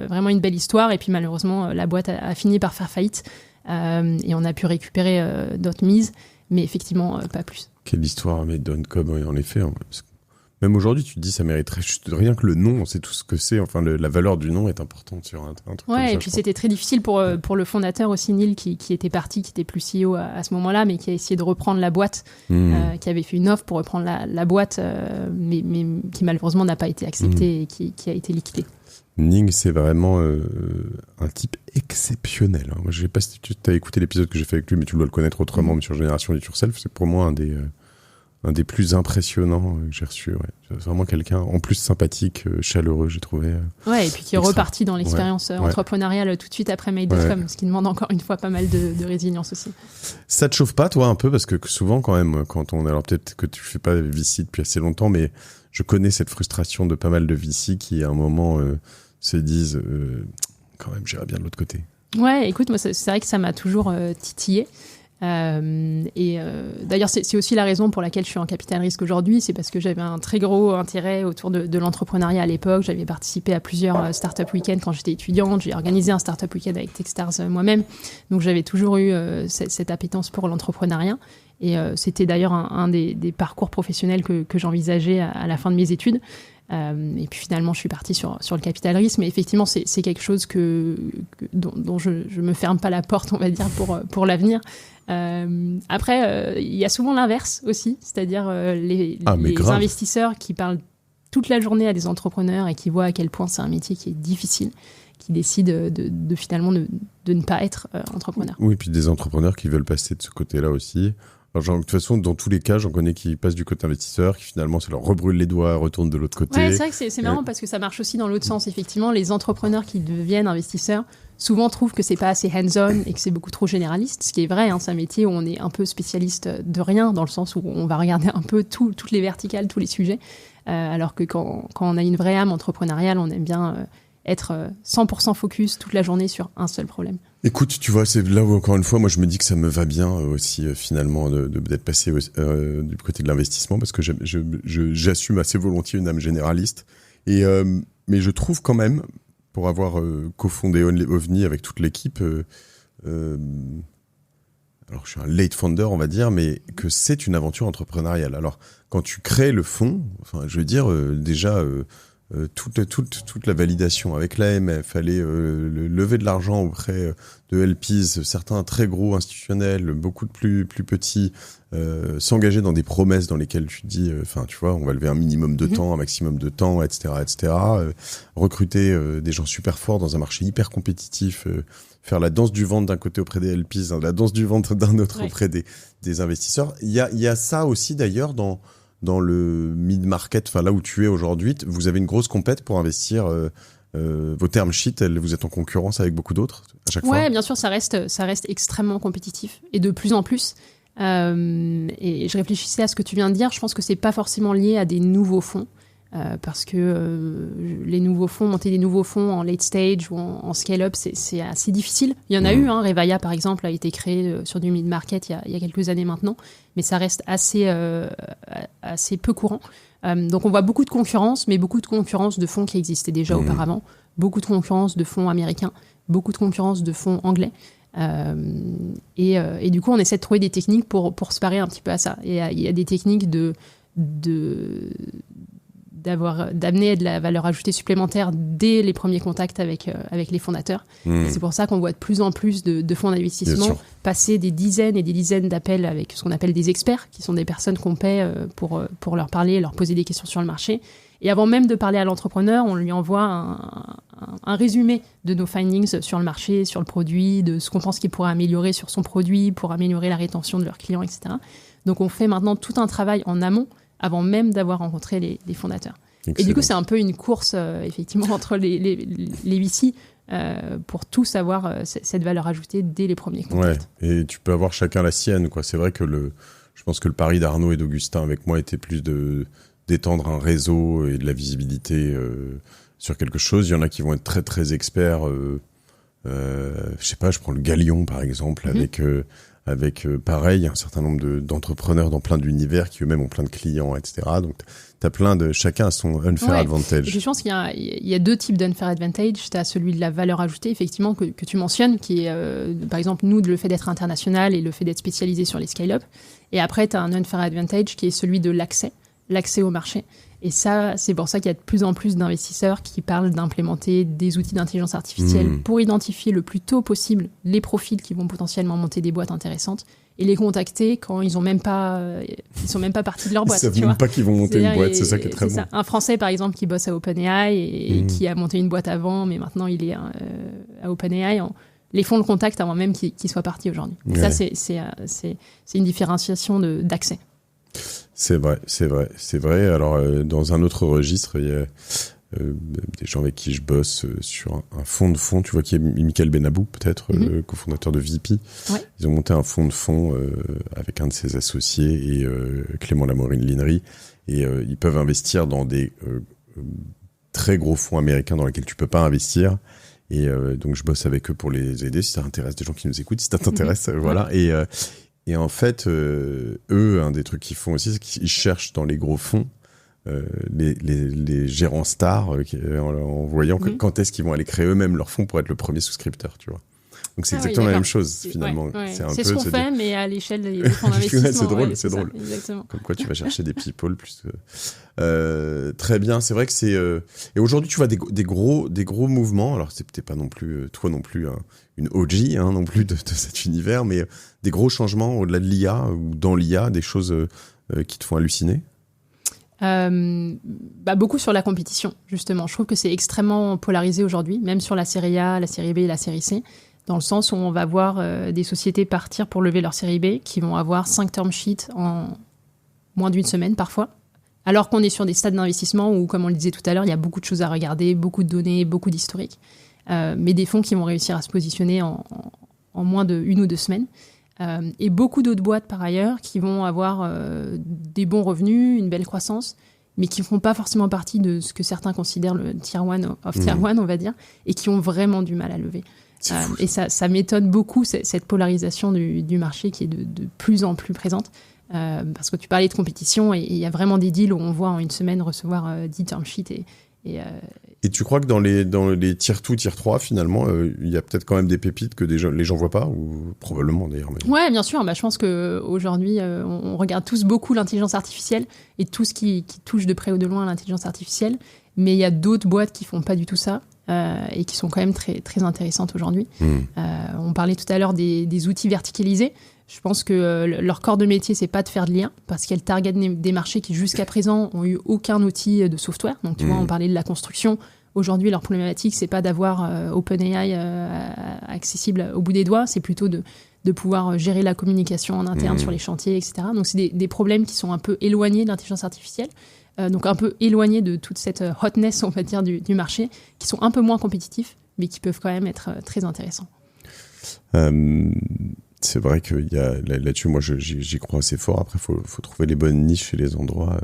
vraiment une belle histoire. Et puis malheureusement, la boîte a fini par faire faillite. Et on a pu récupérer d'autres mises, mais effectivement pas plus. Quelle histoire, Made.com, en effet. Même aujourd'hui, tu te dis, ça mériterait juste rien que le nom, on sait tout ce que c'est. Enfin, la valeur du nom est importante sur un truc comme ça. Et puis c'était très difficile pour le fondateur aussi, Neil, qui était parti, qui était plus CEO à ce moment-là, mais qui a essayé de reprendre la boîte, qui avait fait une offre pour reprendre la boîte, mais qui malheureusement n'a pas été acceptée et qui a été liquidée. Ning, c'est vraiment un type exceptionnel. Moi, je sais pas si tu as écouté l'épisode que j'ai fait avec lui, mais tu dois le connaître autrement, mais sur Génération Do It Yourself, c'est pour moi un des plus impressionnants que j'ai reçu. C'est vraiment quelqu'un, en plus sympathique, chaleureux, j'ai trouvé. Et puis qui est reparti dans l'expérience entrepreneuriale tout de suite après Made.com, ce qui demande encore une fois pas mal de résilience aussi. Ça te chauffe pas, toi, un peu, parce que souvent, quand même, alors peut-être que tu fais pas VC depuis assez longtemps, mais je connais cette frustration de pas mal de VC qui, à un moment, se disent quand même, j'irais bien de l'autre côté. Ouais, écoute, moi, c'est vrai que ça m'a toujours titillé. D'ailleurs, c'est aussi la raison pour laquelle je suis en capital risque aujourd'hui. C'est parce que j'avais un très gros intérêt autour de l'entrepreneuriat à l'époque. J'avais participé à plusieurs startup week-ends quand j'étais étudiante. J'ai organisé un startup week-end avec Techstars moi-même. Donc, j'avais toujours eu cette appétence pour l'entrepreneuriat. Et c'était d'ailleurs un des parcours professionnels que j'envisageais à la fin de mes études. Et puis finalement, je suis partie sur le capital risque. Mais effectivement, c'est quelque chose dont je me ferme pas la porte, on va dire, pour l'avenir. Après, il y a souvent l'inverse aussi, c'est-à-dire les investisseurs qui parlent toute la journée à des entrepreneurs et qui voient à quel point c'est un métier qui est difficile, qui décident de finalement de ne pas être entrepreneur. Oui, et puis des entrepreneurs qui veulent passer de ce côté-là aussi. Alors, de toute façon, dans tous les cas, j'en connais qui passent du côté investisseur, qui finalement, ça leur rebrûle les doigts, retournent de l'autre côté. Ouais, c'est vrai que c'est marrant parce que ça marche aussi dans l'autre sens. Effectivement, les entrepreneurs qui deviennent investisseurs souvent trouvent que c'est pas assez hands-on et que c'est beaucoup trop généraliste. Ce qui est vrai, hein, c'est un métier où on est un peu spécialiste de rien, dans le sens où on va regarder un peu toutes les verticales, tous les sujets. Alors que quand on a une vraie âme entrepreneuriale, on aime bien être 100% focus toute la journée sur un seul problème. Écoute, tu vois, c'est là où, encore une fois, moi, je me dis que ça me va bien aussi, finalement, d'être passé du côté de l'investissement, parce que j'assume assez volontiers une âme généraliste. Mais je trouve quand même, pour avoir cofondé OVNI avec toute l'équipe, alors je suis un late founder, on va dire, mais que c'est une aventure entrepreneuriale. Alors, quand tu crées le fonds, enfin, je veux dire, déjà... toute la validation avec l'AMF, fallait lever de l'argent auprès de LPs, certains très gros institutionnels, beaucoup de plus petits, s'engager dans des promesses dans lesquelles tu te dis, enfin tu vois, on va lever un minimum de temps, un maximum de temps, etc., recruter des gens super forts dans un marché hyper compétitif, faire la danse du ventre d'un côté auprès des LPs, la danse du ventre d'un autre auprès des investisseurs. Il y a ça aussi d'ailleurs dans le mid-market, enfin là où tu es aujourd'hui, vous avez une grosse compète pour investir. Vos term sheets, vous êtes en concurrence avec beaucoup d'autres à chaque fois. Ouais, bien sûr, ça reste extrêmement compétitif et de plus en plus. Et je réfléchissais à ce que tu viens de dire. Je pense que c'est pas forcément lié à des nouveaux fonds. Parce que les nouveaux fonds, monter des nouveaux fonds en late stage ou en scale-up, c'est assez difficile. Il y en a eu, hein, Revaya par exemple a été créé sur du mid-market il y a quelques années maintenant, mais ça reste assez peu courant. Donc on voit beaucoup de concurrence, mais beaucoup de concurrence de fonds qui existaient déjà auparavant, beaucoup de concurrence de fonds américains, beaucoup de concurrence de fonds anglais. Et du coup on essaie de trouver des techniques pour se parer un petit peu à ça. Et il y a des techniques d'amener de la valeur ajoutée supplémentaire dès les premiers contacts avec les fondateurs. Et c'est pour ça qu'on voit de plus en plus de fonds d'investissement passer des dizaines et des dizaines d'appels avec ce qu'on appelle des experts, qui sont des personnes qu'on paie pour leur parler, leur poser des questions sur le marché. Et avant même de parler à l'entrepreneur, on lui envoie un résumé de nos findings sur le marché, sur le produit, de ce qu'on pense qu'il pourrait améliorer sur son produit, pour améliorer la rétention de leurs clients, etc. Donc on fait maintenant tout un travail en amont avant même d'avoir rencontré les fondateurs. Excellent. Et du coup, c'est un peu une course, effectivement, entre les VC pour tous avoir cette valeur ajoutée dès les premiers contacts. Ouais, et tu peux avoir chacun la sienne, quoi. C'est vrai que je pense que le pari d'Arnaud et d'Augustin avec moi était plus d'étendre un réseau et de la visibilité sur quelque chose. Il y en a qui vont être très, très experts. Je sais pas, je prends le Galion, par exemple, avec pareil, un certain nombre d'entrepreneurs dans plein d'univers qui eux-mêmes ont plein de clients, etc. Donc, t'as chacun a son unfair advantage. Je pense qu'il y a deux types d'unfair advantage. T'as celui de la valeur ajoutée, effectivement, que tu mentionnes, qui est, par exemple, nous, le fait d'être international et le fait d'être spécialisé sur les scale-up. Et après, t'as un unfair advantage qui est celui de l'accès au marché. Et ça, c'est pour ça qu'il y a de plus en plus d'investisseurs qui parlent d'implémenter des outils d'intelligence artificielle pour identifier le plus tôt possible les profils qui vont potentiellement monter des boîtes intéressantes et les contacter quand ils sont même pas partis de leur boîte. Ils savent même pas qu'ils vont monter une boîte, c'est ça qui est très bon. Un Français, par exemple, qui bosse à OpenAI et qui a monté une boîte avant, mais maintenant il est à OpenAI. Les fonds le contactent avant même qu'il soit parti aujourd'hui. Ouais. Ça, c'est une différenciation d'accès. C'est vrai. Alors, dans un autre registre, il y a des gens avec qui je bosse sur un fonds de fonds, tu vois, qui est Michael Benabou, peut-être, cofondateur de VP. Ouais. Ils ont monté un fonds de fonds avec un de ses associés et Clément Lamorine-Linery. Et ils peuvent investir dans des très gros fonds américains dans lesquels tu peux pas investir. Et donc, je bosse avec eux pour les aider, si ça intéresse des gens qui nous écoutent, si ça t'intéresse, voilà. Et en fait, eux, un des trucs qu'ils font aussi, c'est qu'ils cherchent dans les gros fonds les gérants stars en voyant quand est-ce qu'ils vont aller créer eux-mêmes leur fonds pour être le premier souscripteur, tu vois. Donc c'est exactement la même chose finalement. Ouais. C'est ce qu'on fait, mais à l'échelle des fonds d'investissement. C'est drôle, c'est drôle. Ça, exactement. Comme quoi tu vas chercher des people plus. Très bien, c'est vrai que c'est. Et aujourd'hui tu vois des gros mouvements. Alors c'est peut-être pas non plus toi non plus une OG non plus de cet univers, mais des gros changements au-delà de l'IA ou dans l'IA, des choses qui te font halluciner. Beaucoup sur la compétition, justement. Je trouve que c'est extrêmement polarisé aujourd'hui, même sur la série A, la série B et la série C, dans le sens où on va voir des sociétés partir pour lever leur série B qui vont avoir 5 term sheets en moins d'une semaine parfois, alors qu'on est sur des stades d'investissement où, comme on le disait tout à l'heure, il y a beaucoup de choses à regarder, beaucoup de données, beaucoup d'historiques, mais des fonds qui vont réussir à se positionner en moins de 1 ou 2 semaines. Et beaucoup d'autres boîtes, par ailleurs, qui vont avoir des bons revenus, une belle croissance, mais qui ne font pas forcément partie de ce que certains considèrent le tier 1 of tier 1, on va dire, et qui ont vraiment du mal à lever. Et ça m'étonne beaucoup, cette polarisation du marché qui est de plus en plus présente. Parce que tu parlais de compétition, et il y a vraiment des deals où on voit en une semaine recevoir 10 term sheets. Et tu crois que dans les tier 2, tier 3, finalement, il y a peut-être quand même des pépites que les gens voient pas, ou probablement d'ailleurs. Mais... Ouais, bien sûr. Je pense qu'aujourd'hui, on regarde tous beaucoup l'intelligence artificielle et tout ce qui touche de près ou de loin à l'intelligence artificielle. Mais il y a d'autres boîtes qui font pas du tout ça et qui sont quand même très, très intéressantes aujourd'hui. On parlait tout à l'heure des outils verticalisés. Je pense que leur corps de métier, c'est pas de faire de l'IA, parce qu'elles targetent des marchés qui, jusqu'à présent, ont eu aucun outil de software. Donc, tu vois, on parlait de la construction. Aujourd'hui, leur problématique, c'est pas d'avoir OpenAI accessible au bout des doigts, c'est plutôt de pouvoir gérer la communication en interne sur les chantiers, etc. Donc, c'est des problèmes qui sont un peu éloignés de l'intelligence artificielle, donc un peu éloignés de toute cette hotness, on va dire, du marché, qui sont un peu moins compétitifs, mais qui peuvent quand même être très intéressants. C'est vrai qu'il y a là-dessus, moi j'y crois assez fort. Après, faut trouver les bonnes niches et les endroits.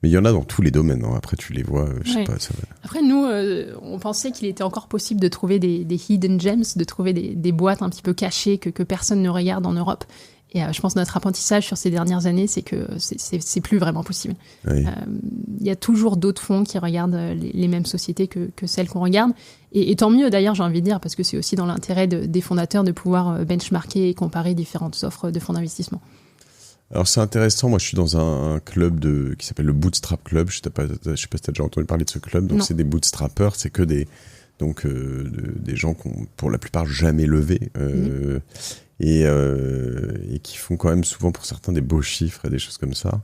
Mais il y en a dans tous les domaines. Après, tu les vois, je sais pas. Ça va. Après, nous, on pensait qu'il était encore possible de trouver des hidden gems, de trouver des boîtes un petit peu cachées que personne ne regarde en Europe. Et je pense que notre apprentissage sur ces dernières années, c'est que c'est plus vraiment possible. Oui. Il y a toujours d'autres fonds qui regardent les mêmes sociétés que celles qu'on regarde. Et tant mieux d'ailleurs, j'ai envie de dire, parce que c'est aussi dans l'intérêt des fondateurs de pouvoir benchmarker et comparer différentes offres de fonds d'investissement. Alors c'est intéressant, moi je suis dans un club qui s'appelle le Bootstrap Club, je sais pas si tu as déjà entendu parler de ce club, donc c'est des bootstrappers, c'est que des gens qui ont pour la plupart jamais levé, et qui font quand même souvent pour certains des beaux chiffres et des choses comme ça.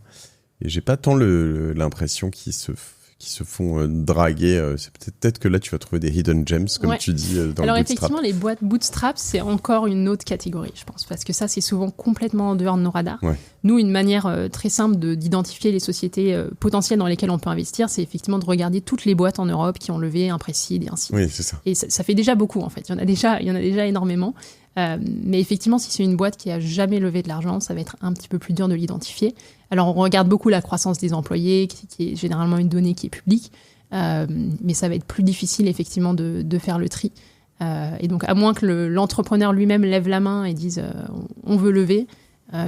Et j'ai pas tant l'impression qu'ils se font draguer. C'est peut-être que là tu vas trouver des hidden gems, comme tu dis, dans le Bootstrap. Alors effectivement, les boîtes Bootstrap, c'est encore une autre catégorie, je pense, parce que ça, c'est souvent complètement en dehors de nos radars. Ouais. Nous, une manière très simple d'identifier les sociétés potentielles dans lesquelles on peut investir, c'est effectivement de regarder toutes les boîtes en Europe qui ont levé un précide et ainsi. Oui, c'est ça. Et ça fait déjà beaucoup, en fait. Il y en a déjà énormément. Mais effectivement, si c'est une boîte qui a jamais levé de l'argent, ça va être un petit peu plus dur de l'identifier. Alors, on regarde beaucoup la croissance des employés, qui est généralement une donnée qui est publique, mais ça va être plus difficile, effectivement, de faire le tri. Et donc, à moins que l'entrepreneur lui-même lève la main et dise « on veut lever »,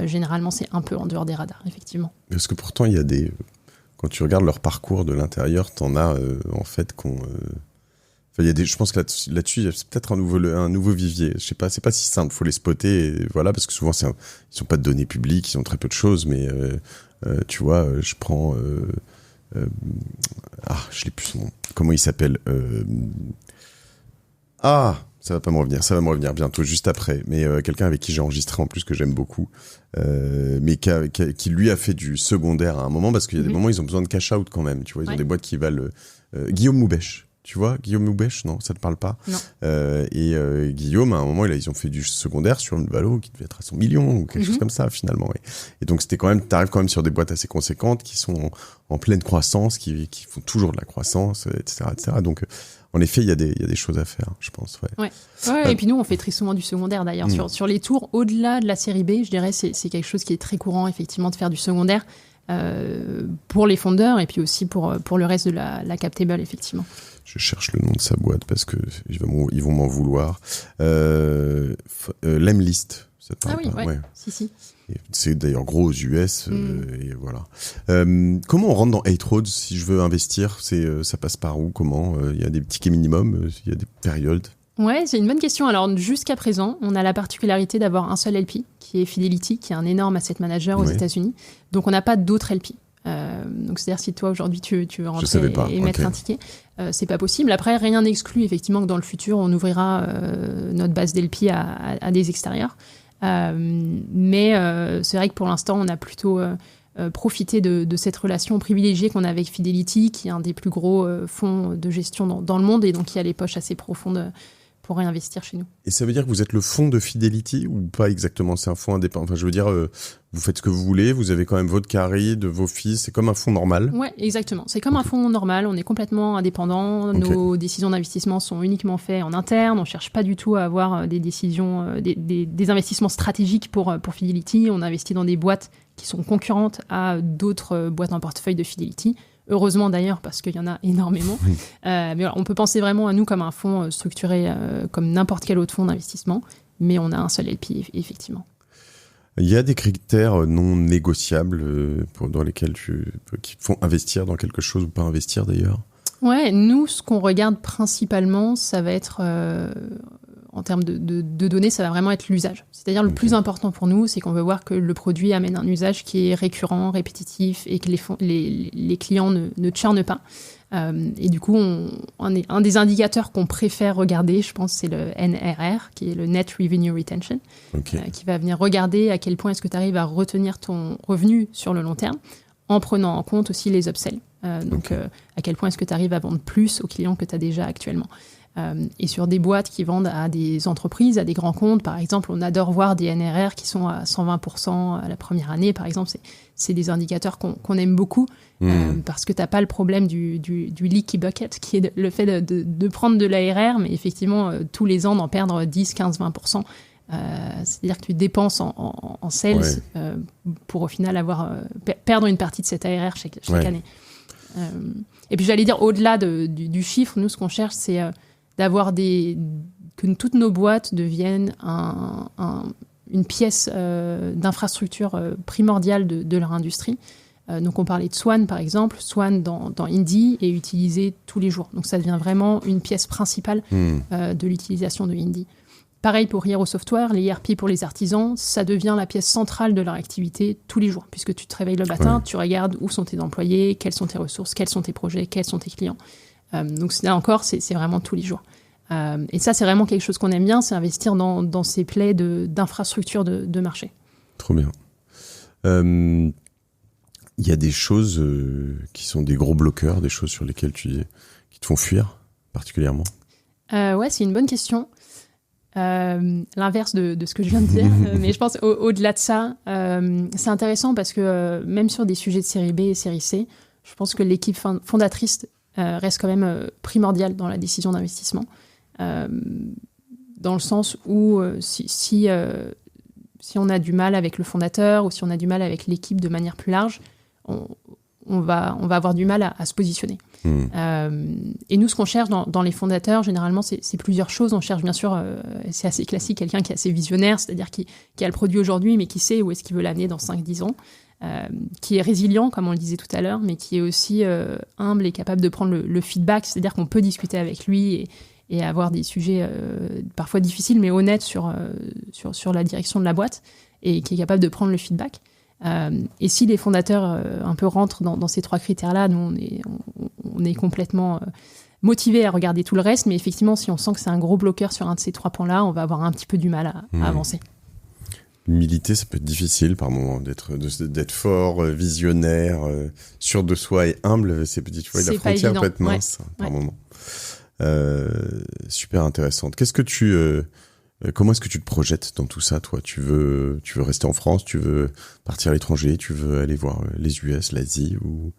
généralement, c'est un peu en dehors des radars, effectivement. Parce que pourtant, il y a quand tu regardes leur parcours de l'intérieur, t'en as, en fait, je pense que là-dessus, il y a peut-être un nouveau vivier. Je sais pas, c'est pas si simple, faut les spotter, et voilà, parce que souvent, ils sont pas de données publiques, ils ont très peu de choses, mais tu vois, je prends... je l'ai plus son nom. Comment il s'appelle ça va pas me revenir. Ça va me revenir bientôt, juste après. Mais quelqu'un avec qui j'ai enregistré en plus, que j'aime beaucoup, mais qui lui a fait du secondaire à un moment, parce qu'il y a des moments, ils ont besoin de cash out quand même. Tu vois, ils ont des boîtes qui valent... Guillaume Moubèche. Tu vois, Guillaume Houbèche, non, ça te parle pas. Non. Guillaume, à un moment, ils ont fait du secondaire sur une valo qui devait être à 100 millions ou quelque chose comme ça, finalement. Et donc, t'arrives quand même sur des boîtes assez conséquentes qui sont en pleine croissance, qui font toujours de la croissance, etc., etc. Donc, en effet, il y a des choses à faire, je pense. Ouais. Et puis nous, on fait très souvent du secondaire, d'ailleurs. Sur les tours, au-delà de la série B, je dirais, c'est quelque chose qui est très courant, effectivement, de faire du secondaire. Pour les fondeurs et puis aussi pour le reste de la cap table, effectivement. Je cherche le nom de sa boîte parce que ils vont m'en vouloir. Lemlist, ça te parle pas? Ouais. Si. C'est d'ailleurs gros aux US et voilà. Comment on rentre dans 8 Roads si je veux investir? Ça passe par où? Comment? Il y a des tickets minimums? Il y a des périodes? Ouais, c'est une bonne question. Alors, jusqu'à présent, on a la particularité d'avoir un seul LP, qui est Fidelity, qui est un énorme asset manager aux États-Unis. Donc, on n'a pas d'autres LP. Donc, c'est-à-dire, si toi, aujourd'hui, tu veux rentrer et mettre un ticket, c'est pas possible. Après, rien n'exclut, effectivement, que dans le futur, on ouvrira notre base d'LP à des extérieurs. Mais c'est vrai que pour l'instant, on a plutôt profité de cette relation privilégiée qu'on a avec Fidelity, qui est un des plus gros fonds de gestion dans le monde et donc qui a les poches assez profondes pour réinvestir chez nous. Et ça veut dire que vous êtes le fonds de Fidelity ou pas exactement? C'est un fonds indépendant. Enfin, je veux dire, vous faites ce que vous voulez, vous avez quand même votre carry de vos fees, c'est comme un fonds normal? Ouais, exactement. C'est comme un fonds normal, on est complètement indépendant, nos décisions d'investissement sont uniquement faites en interne, on cherche pas du tout à avoir des décisions, des investissements stratégiques pour Fidelity, on investit dans des boîtes qui sont concurrentes à d'autres boîtes en portefeuille de Fidelity. Heureusement d'ailleurs, parce qu'il y en a énormément. Mais voilà, on peut penser vraiment à nous comme un fonds structuré comme n'importe quel autre fonds d'investissement, mais on a un seul LP, effectivement. Il y a des critères non négociables dans lesquels qui te font investir dans quelque chose ou pas investir d'ailleurs? Ouais, nous, ce qu'on regarde principalement, ça va être... en termes de données, ça va vraiment être l'usage. C'est-à-dire le plus important pour nous, c'est qu'on veut voir que le produit amène un usage qui est récurrent, répétitif et que les clients ne churnent pas. Et du coup, un des indicateurs qu'on préfère regarder, je pense, c'est le NRR, qui est le Net Revenue Retention, qui va venir regarder à quel point est-ce que tu arrives à retenir ton revenu sur le long terme, en prenant en compte aussi les upsells. Donc, à quel point est-ce que tu arrives à vendre plus aux clients que tu as déjà actuellement. Et sur des boîtes qui vendent à des entreprises, à des grands comptes, par exemple, on adore voir des NRR qui sont à 120% à la première année, par exemple. C'est des indicateurs qu'on aime beaucoup parce que tu n'as pas le problème du leaky bucket, qui est le fait de prendre de l'ARR, mais effectivement, tous les ans, d'en perdre 10, 15, 20%. C'est-à-dire que tu dépenses en sales pour au final perdre une partie de cette ARR chaque année. Et puis j'allais dire, au-delà du chiffre, nous, ce qu'on cherche, c'est d'avoir que toutes nos boîtes deviennent une pièce d'infrastructure primordiale de leur industrie. Donc on parlait de Swan par exemple. Swan dans Indy est utilisé tous les jours. Donc ça devient vraiment une pièce principale de l'utilisation de Indy. Pareil pour Hero Software, les ERP pour les artisans, ça devient la pièce centrale de leur activité tous les jours. Puisque tu te réveilles le matin, tu regardes où sont tes employés, quelles sont tes ressources, quels sont tes projets, quels sont tes clients. Donc là encore, c'est vraiment tous les jours. Et ça, c'est vraiment quelque chose qu'on aime bien, c'est investir dans ces plaies d'infrastructures de marché. Trop bien. Il y a des choses qui sont des gros bloqueurs, des choses sur lesquelles qui te font fuir particulièrement? Ouais, c'est une bonne question. L'inverse de ce que je viens de dire. Mais je pense au-delà de ça, c'est intéressant parce que même sur des sujets de série B et série C, je pense que l'équipe fondatrice reste quand même primordiale dans la décision d'investissement. Dans le sens où si on a du mal avec le fondateur ou si on a du mal avec l'équipe de manière plus large, on va avoir du mal à se positionner. Et nous, ce qu'on cherche dans les fondateurs, généralement, c'est plusieurs choses. On cherche, bien sûr, c'est assez classique, quelqu'un qui est assez visionnaire, c'est-à-dire qui a le produit aujourd'hui, mais qui sait où est-ce qu'il veut l'amener dans 5-10 ans, qui est résilient, comme on le disait tout à l'heure, mais qui est aussi humble et capable de prendre le feedback, c'est-à-dire qu'on peut discuter avec lui et avoir des sujets parfois difficiles, mais honnêtes sur la direction de la boîte, et qui est capable de prendre le feedback. Et si les fondateurs un peu rentrent dans ces 3 critères-là, nous, on est complètement motivés à regarder tout le reste, mais effectivement, si on sent que c'est un gros bloqueur sur un de ces 3 points-là, on va avoir un petit peu du mal à avancer. L'humilité, ça peut être difficile par moment, d'être fort, visionnaire, sûr de soi et humble. Tu vois, la frontière peut être mince par moment. Super intéressante. Comment est-ce que tu te projettes dans tout ça, toi? Tu veux rester en France? Tu veux partir à l'étranger? Tu veux aller voir les US, l'Asie ou...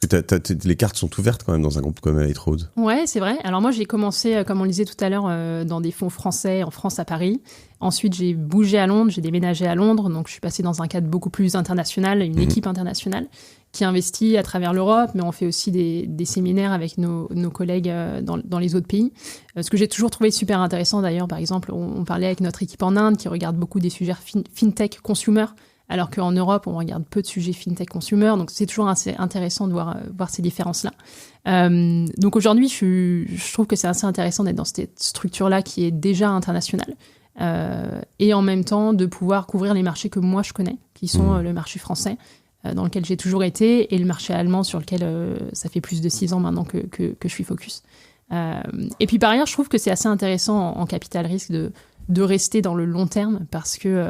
Parce que les cartes sont ouvertes quand même dans un groupe comme Elite Road. Ouais, c'est vrai. Alors moi, j'ai commencé, comme on le disait tout à l'heure, dans des fonds français, en France, à Paris. Ensuite, j'ai bougé à Londres, j'ai déménagé à Londres. Donc, je suis passée dans un cadre beaucoup plus international, une équipe internationale qui investit à travers l'Europe, mais on fait aussi des séminaires avec nos collègues dans les autres pays. Ce que j'ai toujours trouvé super intéressant, d'ailleurs, par exemple, on parlait avec notre équipe en Inde qui regarde beaucoup des sujets fintech consumer, alors qu'en Europe, on regarde peu de sujets fintech-consumer. Donc, c'est toujours assez intéressant de voir ces différences-là. Donc, aujourd'hui, je trouve que c'est assez intéressant d'être dans cette structure-là qui est déjà internationale. Et en même temps, de pouvoir couvrir les marchés que moi, je connais, qui sont le marché français, dans lequel j'ai toujours été, et le marché allemand, sur lequel ça fait plus de 6 ans maintenant que je suis focus. Et puis, par ailleurs, je trouve que c'est assez intéressant en capital risque de rester dans le long terme, parce que...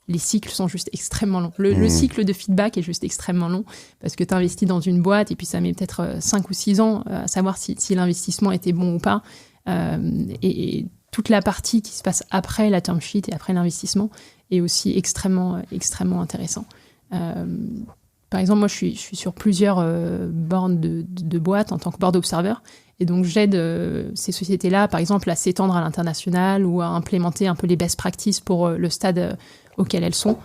les cycles sont juste extrêmement longs. Le cycle de feedback est juste extrêmement long parce que tu investis dans une boîte et puis ça met peut-être 5 ou 6 ans à savoir si l'investissement était bon ou pas. Et toute la partie qui se passe après la term sheet et après l'investissement est aussi extrêmement intéressant. Par exemple, moi, je suis sur plusieurs boards de boîtes en tant que board observer. Et donc, j'aide ces sociétés-là, par exemple, à s'étendre à l'international ou à implémenter un peu les best practices pour le stade auquel elles sont.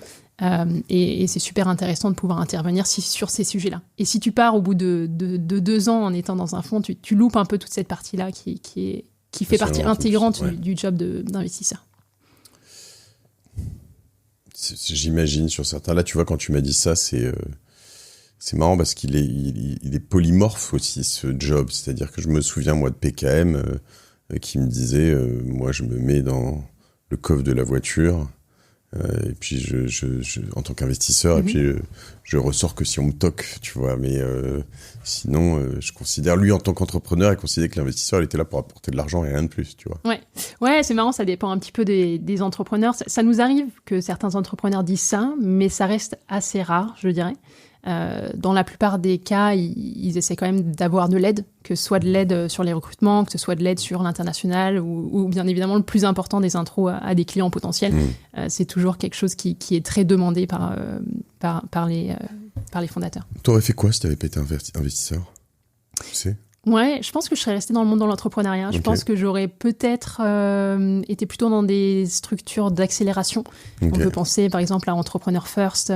Et c'est super intéressant de pouvoir intervenir sur ces sujets-là. Et si tu pars au bout de 2 ans en étant dans un fonds, tu loupes un peu toute cette partie-là qui fait partie intégrante du job d'investisseur. J'imagine sur certains. Là, tu vois, quand tu m'as dit ça, c'est marrant parce qu'il est polymorphe aussi, ce job. C'est-à-dire que je me souviens, moi, de PKM qui me disait, moi, je me mets dans le coffre de la voiture et puis en tant qu'investisseur, et puis je ressors que si on me toque, tu vois. Mais sinon, je considère, lui, en tant qu'entrepreneur, il considère que l'investisseur, il était là pour apporter de l'argent et rien de plus, tu vois. Ouais, c'est marrant, ça dépend un petit peu des entrepreneurs. Ça nous arrive que certains entrepreneurs disent ça, mais ça reste assez rare, je dirais. Dans la plupart des cas, ils essaient quand même d'avoir de l'aide, que ce soit de l'aide sur les recrutements, que ce soit de l'aide sur l'international ou bien évidemment le plus important des intros à des clients potentiels. C'est toujours quelque chose qui est très demandé par les fondateurs. T'aurais fait quoi si t'avais pas été investisseur? Tu sais? Ouais, je pense que je serais restée dans le monde de l'entrepreneuriat. Je pense que j'aurais peut-être été plutôt dans des structures d'accélération. On peut penser par exemple à Entrepreneur First,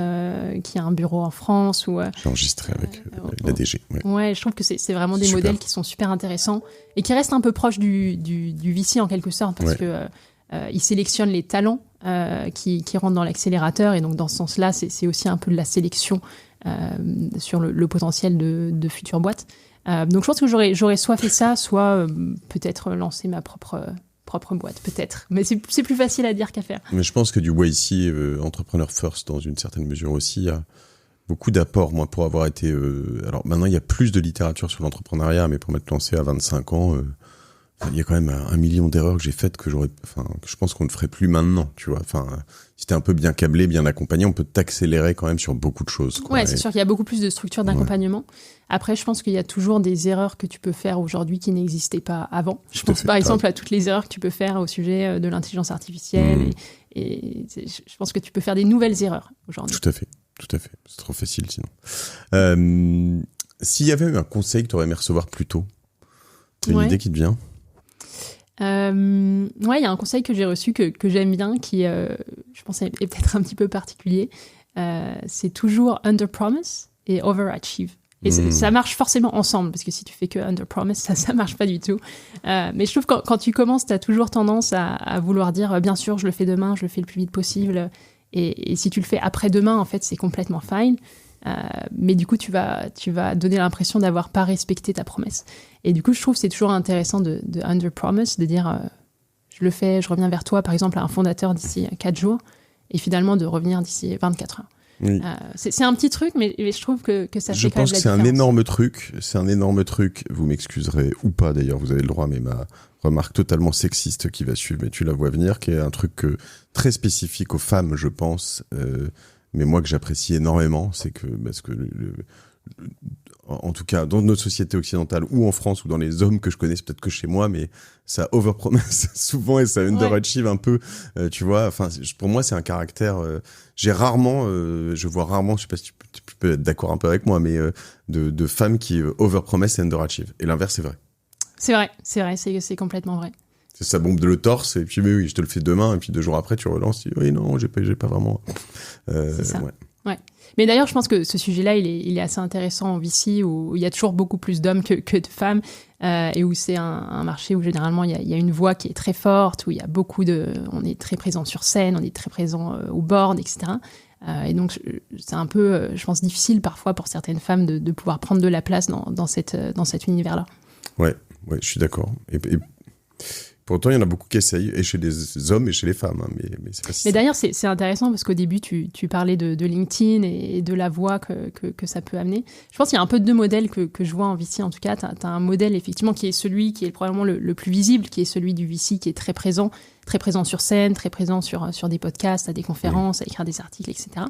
qui a un bureau en France. J'ai enregistré avec l'ADG. Ouais, je trouve que c'est vraiment des modèles qui sont super intéressants et qui restent un peu proches du VC en quelque sorte, parce que ils sélectionnent les talents qui rentrent dans l'accélérateur, et donc dans ce sens-là, c'est aussi un peu de la sélection sur le potentiel de futures boîtes. Donc je pense que j'aurais soit fait ça, soit peut-être lancé ma propre boîte, peut-être. Mais c'est plus facile à dire qu'à faire. Mais je pense que du YC, Entrepreneur First, dans une certaine mesure aussi, a beaucoup d'apports. Moi, pour avoir été... alors maintenant, il y a plus de littérature sur l'entrepreneuriat, mais pour m'être lancé à 25 ans... il y a quand même 1 million d'erreurs que j'ai faites que je pense qu'on ne ferait plus maintenant, tu vois. Si t'es un peu bien câblé, bien accompagné, on peut t'accélérer quand même sur beaucoup de choses, quoi. Ouais, c'est sûr qu'il y a beaucoup plus de structures d'accompagnement. Après, je pense qu'il y a toujours des erreurs que tu peux faire aujourd'hui qui n'existaient pas avant. Je pense par exemple à toutes les erreurs que tu peux faire au sujet de l'intelligence artificielle. Et je pense que tu peux faire des nouvelles erreurs aujourd'hui. Tout à fait. C'est trop facile sinon. S'il y avait eu un conseil que tu aurais aimé recevoir plus tôt, t'as une idée qui te vient? Ouais, il y a un conseil que j'ai reçu que j'aime bien, qui, je pense, est peut-être un petit peu particulier. C'est toujours under-promise et over-achieve. Et ça marche forcément ensemble, parce que si tu fais que under-promise, ça marche pas du tout. Mais je trouve que quand tu commences, tu as toujours tendance à vouloir dire, bien sûr, je le fais demain, je le fais le plus vite possible. Et si tu le fais après-demain, en fait, c'est complètement fine. Mais du coup, tu vas donner l'impression d'avoir pas respecté ta promesse. Et du coup, je trouve que c'est toujours intéressant de under-promise, de dire je le fais, je reviens vers toi, par exemple, à un fondateur d'ici 4 jours, et finalement de revenir d'ici 24 heures. Oui. C'est un petit truc, mais je trouve que ça je fait quand même pense la que c'est un différence. énorme truc. Vous m'excuserez ou pas, d'ailleurs, vous avez le droit, mais ma remarque totalement sexiste qui va suivre, mais tu la vois venir, qui est un truc très spécifique aux femmes, je pense, mais moi que j'apprécie énormément, c'est que parce que en tout cas dans notre société occidentale ou en France ou dans les hommes que je connais, c'est peut-être que chez moi, mais ça overpromise souvent et ça underachieve un peu, tu vois. Enfin, pour moi, c'est un caractère. Je vois rarement, je sais pas si tu peux être d'accord un peu avec moi, mais de femmes qui overpromise et underachieve. Et l'inverse, c'est vrai. C'est complètement vrai. Ça bombe de le torse et puis mais oui, je te le fais demain et puis 2 jours après tu relances. Oui, non, j'ai pas vraiment. C'est ça. Ouais. Mais d'ailleurs, je pense que ce sujet-là, il est assez intéressant en VC où il y a toujours beaucoup plus d'hommes que de femmes et où c'est un marché où généralement il y a une voix qui est très forte, où il y a on est très présent sur scène, on est très présent au board, etc. Et donc c'est un peu, je pense, difficile parfois pour certaines femmes de pouvoir prendre de la place dans cet univers-là. Ouais, je suis d'accord. Et pourtant, il y en a beaucoup qui essayent, et chez les hommes et chez les femmes, hein, mais c'est pas si Mais d'ailleurs, c'est intéressant parce qu'au début, tu parlais de LinkedIn et de la voix que ça peut amener. Je pense qu'il y a un peu 2 modèles que je vois en VC. En tout cas, tu as un modèle, effectivement, qui est celui qui est probablement le plus visible, qui est celui du VC qui est très présent sur scène, très présent sur des podcasts, à des conférences, à écrire des articles, etc.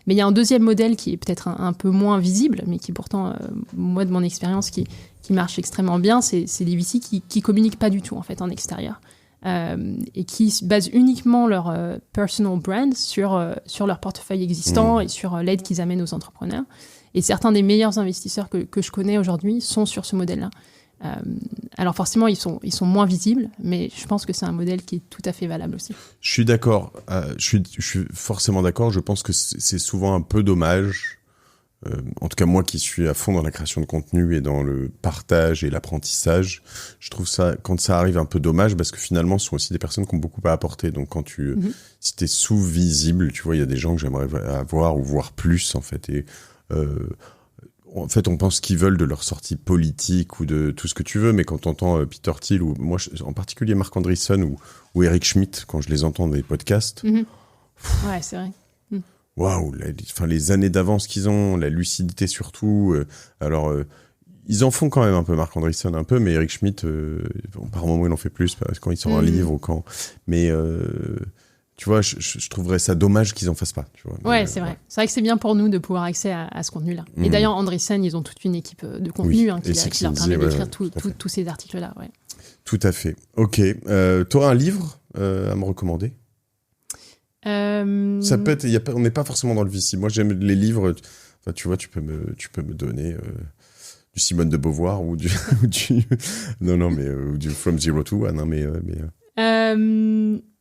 Mais il y a un deuxième modèle qui est peut-être un peu moins visible, mais qui pourtant, moi, de mon expérience, qui marche extrêmement bien, c'est les VC qui communiquent pas du tout en fait en extérieur et qui basent uniquement leur personal brand sur leur portefeuille existant et sur l'aide qu'ils amènent aux entrepreneurs. Et certains des meilleurs investisseurs que je connais aujourd'hui sont sur ce modèle-là. Alors forcément, ils sont moins visibles, mais je pense que c'est un modèle qui est tout à fait valable aussi. Je suis d'accord. Je suis forcément d'accord. Je pense que c'est souvent un peu dommage. En tout cas, moi qui suis à fond dans la création de contenu et dans le partage et l'apprentissage, je trouve ça, quand ça arrive, un peu dommage parce que finalement, ce sont aussi des personnes qui ont beaucoup à apporter. Donc, si t'es sous-visible, tu vois, il y a des gens que j'aimerais avoir ou voir plus, en fait. Et, en fait, on pense qu'ils veulent de leur sortie politique ou de tout ce que tu veux, mais quand t'entends Peter Thiel ou moi, en particulier Marc Andreessen ou Eric Schmidt, quand je les entends dans les podcasts. Ouais, c'est vrai. Waouh, les années d'avance qu'ils ont, la lucidité surtout. Ils en font quand même un peu, Marc Andreessen un peu, mais Eric Schmidt, par moment il en fait plus quand il sort un livre ou quand. Mais tu vois, je trouverais ça dommage qu'ils en fassent pas. Tu vois. Ouais, c'est vrai. Ouais. C'est vrai que c'est bien pour nous de pouvoir accéder à ce contenu-là. Et d'ailleurs, Andreessen, ils ont toute une équipe de contenu qui leur permet d'écrire tous ces articles-là. Ouais. Tout à fait. Ok. T'aurais un livre à me recommander? Ça peut être, on n'est pas forcément dans le VC. Moi, j'aime les livres. Enfin, tu vois, tu peux me donner du Simone de Beauvoir ou du ou du From Zero to One.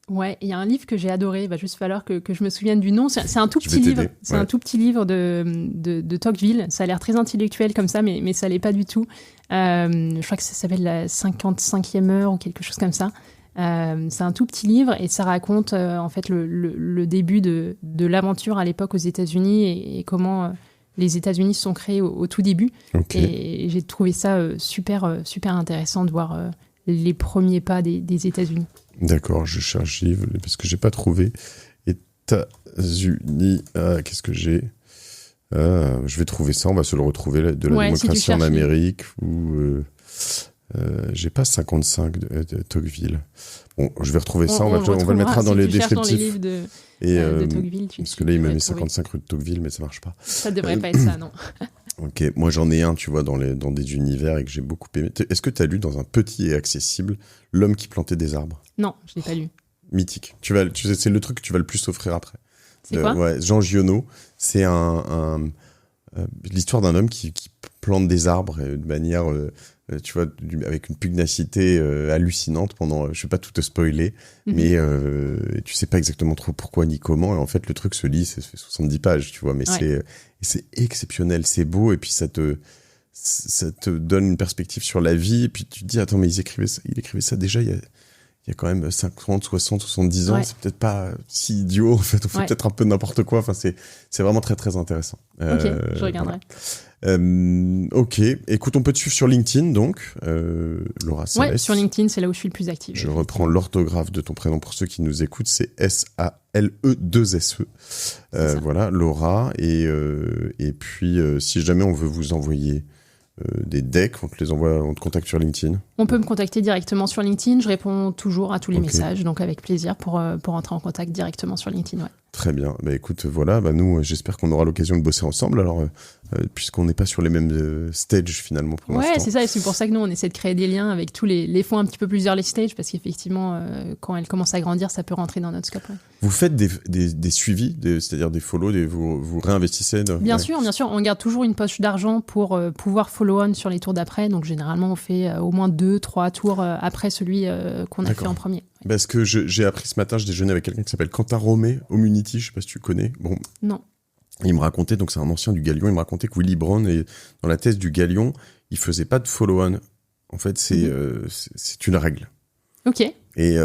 Ouais, il y a un livre que j'ai adoré. Il va juste falloir que je me souvienne du nom. C'est un tout petit livre. C'est un tout petit livre de Tocqueville. Ça a l'air très intellectuel comme ça, mais ça l'est pas du tout. Je crois que ça s'appelle la 55e heure ou quelque chose comme ça. C'est un tout petit livre et ça raconte en fait le début de l'aventure à l'époque aux États-Unis et comment les États-Unis se sont créés au tout début. Okay. Et j'ai trouvé ça super intéressant de voir les premiers pas des États-Unis. D'accord, je cherche livre parce que j'ai pas trouvé. États-Unis, qu'est-ce que j'ai? Je vais trouver ça, on va se le retrouver de la démocratie en Amérique ou j'ai pas 55 de Tocqueville. Bon, je vais retrouver ça, on va le mettre dans les descriptifs. De Tocqueville, parce que là, il m'a mis 55 rue de Tocqueville, mais ça marche pas. Ça devrait pas être ça, non. Ok, moi j'en ai un, tu vois, dans des univers et que j'ai beaucoup aimé. Est-ce que tu as lu dans un petit et accessible L'homme qui plantait des arbres? Non, je l'ai pas lu. Mythique. C'est le truc que tu vas le plus offrir après. C'est quoi? Ouais, Jean Giono, c'est l'histoire d'un homme qui plante des arbres de manière, tu vois, avec une pugnacité hallucinante pendant, je vais pas tout te spoiler, mais tu sais pas exactement trop pourquoi ni comment. Et en fait, le truc se lit, c'est 70 pages, tu vois, mais c'est exceptionnel, c'est beau, et puis ça te donne une perspective sur la vie, et puis tu te dis, attends, mais il écrivait ça déjà il y a quand même 50, 60, 70 ans, c'est peut-être pas si idiot, en fait, on fait peut-être un peu n'importe quoi, enfin, c'est vraiment très, très intéressant. Ok, je regarderai. Ok, écoute, on peut te suivre sur LinkedIn, donc, Laura Salès. Ouais, sur LinkedIn, c'est là où je suis le plus active. Je reprends l'orthographe de ton prénom pour ceux qui nous écoutent, c'est Salès. LE2SE. Voilà, Laura. Et puis, si jamais on veut vous envoyer des decks, on te contacte sur LinkedIn. On peut me contacter directement sur LinkedIn. Je réponds toujours à tous les messages, donc avec plaisir pour entrer en contact directement sur LinkedIn. Ouais. Très bien. Bah écoute, voilà, nous, j'espère qu'on aura l'occasion de bosser ensemble. Alors, puisqu'on n'est pas sur les mêmes stages finalement pour l'instant. Ouais, c'est ça. Et c'est pour ça que nous, on essaie de créer des liens avec tous les fonds un petit peu plus early stage, parce qu'effectivement, quand elles commencent à grandir, ça peut rentrer dans notre scope. Ouais. Vous faites des suivis, c'est-à-dire des follow, vous réinvestissez Bien sûr. On garde toujours une poche d'argent pour pouvoir follow-on sur les tours d'après. Donc, généralement, on fait au moins 2-3 tours après celui qu'on a fait en premier. Ouais. Parce que j'ai appris ce matin, je déjeunais avec quelqu'un qui s'appelle Quentin Romé, Omunity, je sais pas si tu connais. Bon. Non. Il me racontait, donc c'est un ancien du Galion, il me racontait que Willy Brown, dans la thèse du Galion, il faisait pas de follow-on. En fait, c'est une règle. Ok. Et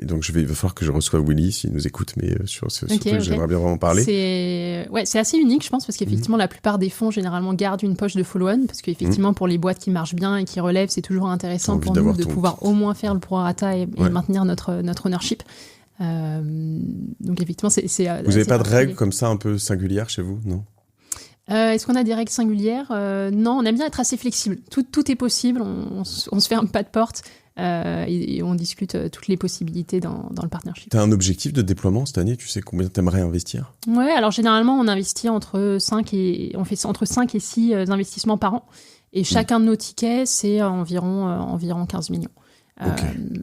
donc, il va falloir que je reçoive Willy s'il nous écoute, mais sur ce truc, j'aimerais bien vraiment parler. C'est assez unique, je pense, parce qu'effectivement, la plupart des fonds, généralement, gardent une poche de follow-on, parce qu'effectivement, pour les boîtes qui marchent bien et qui relèvent, c'est toujours intéressant pour nous de pouvoir au moins faire le prorata et maintenir notre ownership. Donc, effectivement, Vous n'avez pas de règles comme ça un peu singulières chez vous, non? Est-ce qu'on a des règles singulières? Non, on aime bien être assez flexible. Tout est possible, on se ferme pas de porte. Et on discute toutes les possibilités dans le partnership. Tu as un objectif de déploiement cette année? Tu sais combien tu aimerais investir? Ouais, alors généralement, on investit entre 5 et 6 investissements par an. Et chacun de nos tickets, c'est environ 15 millions.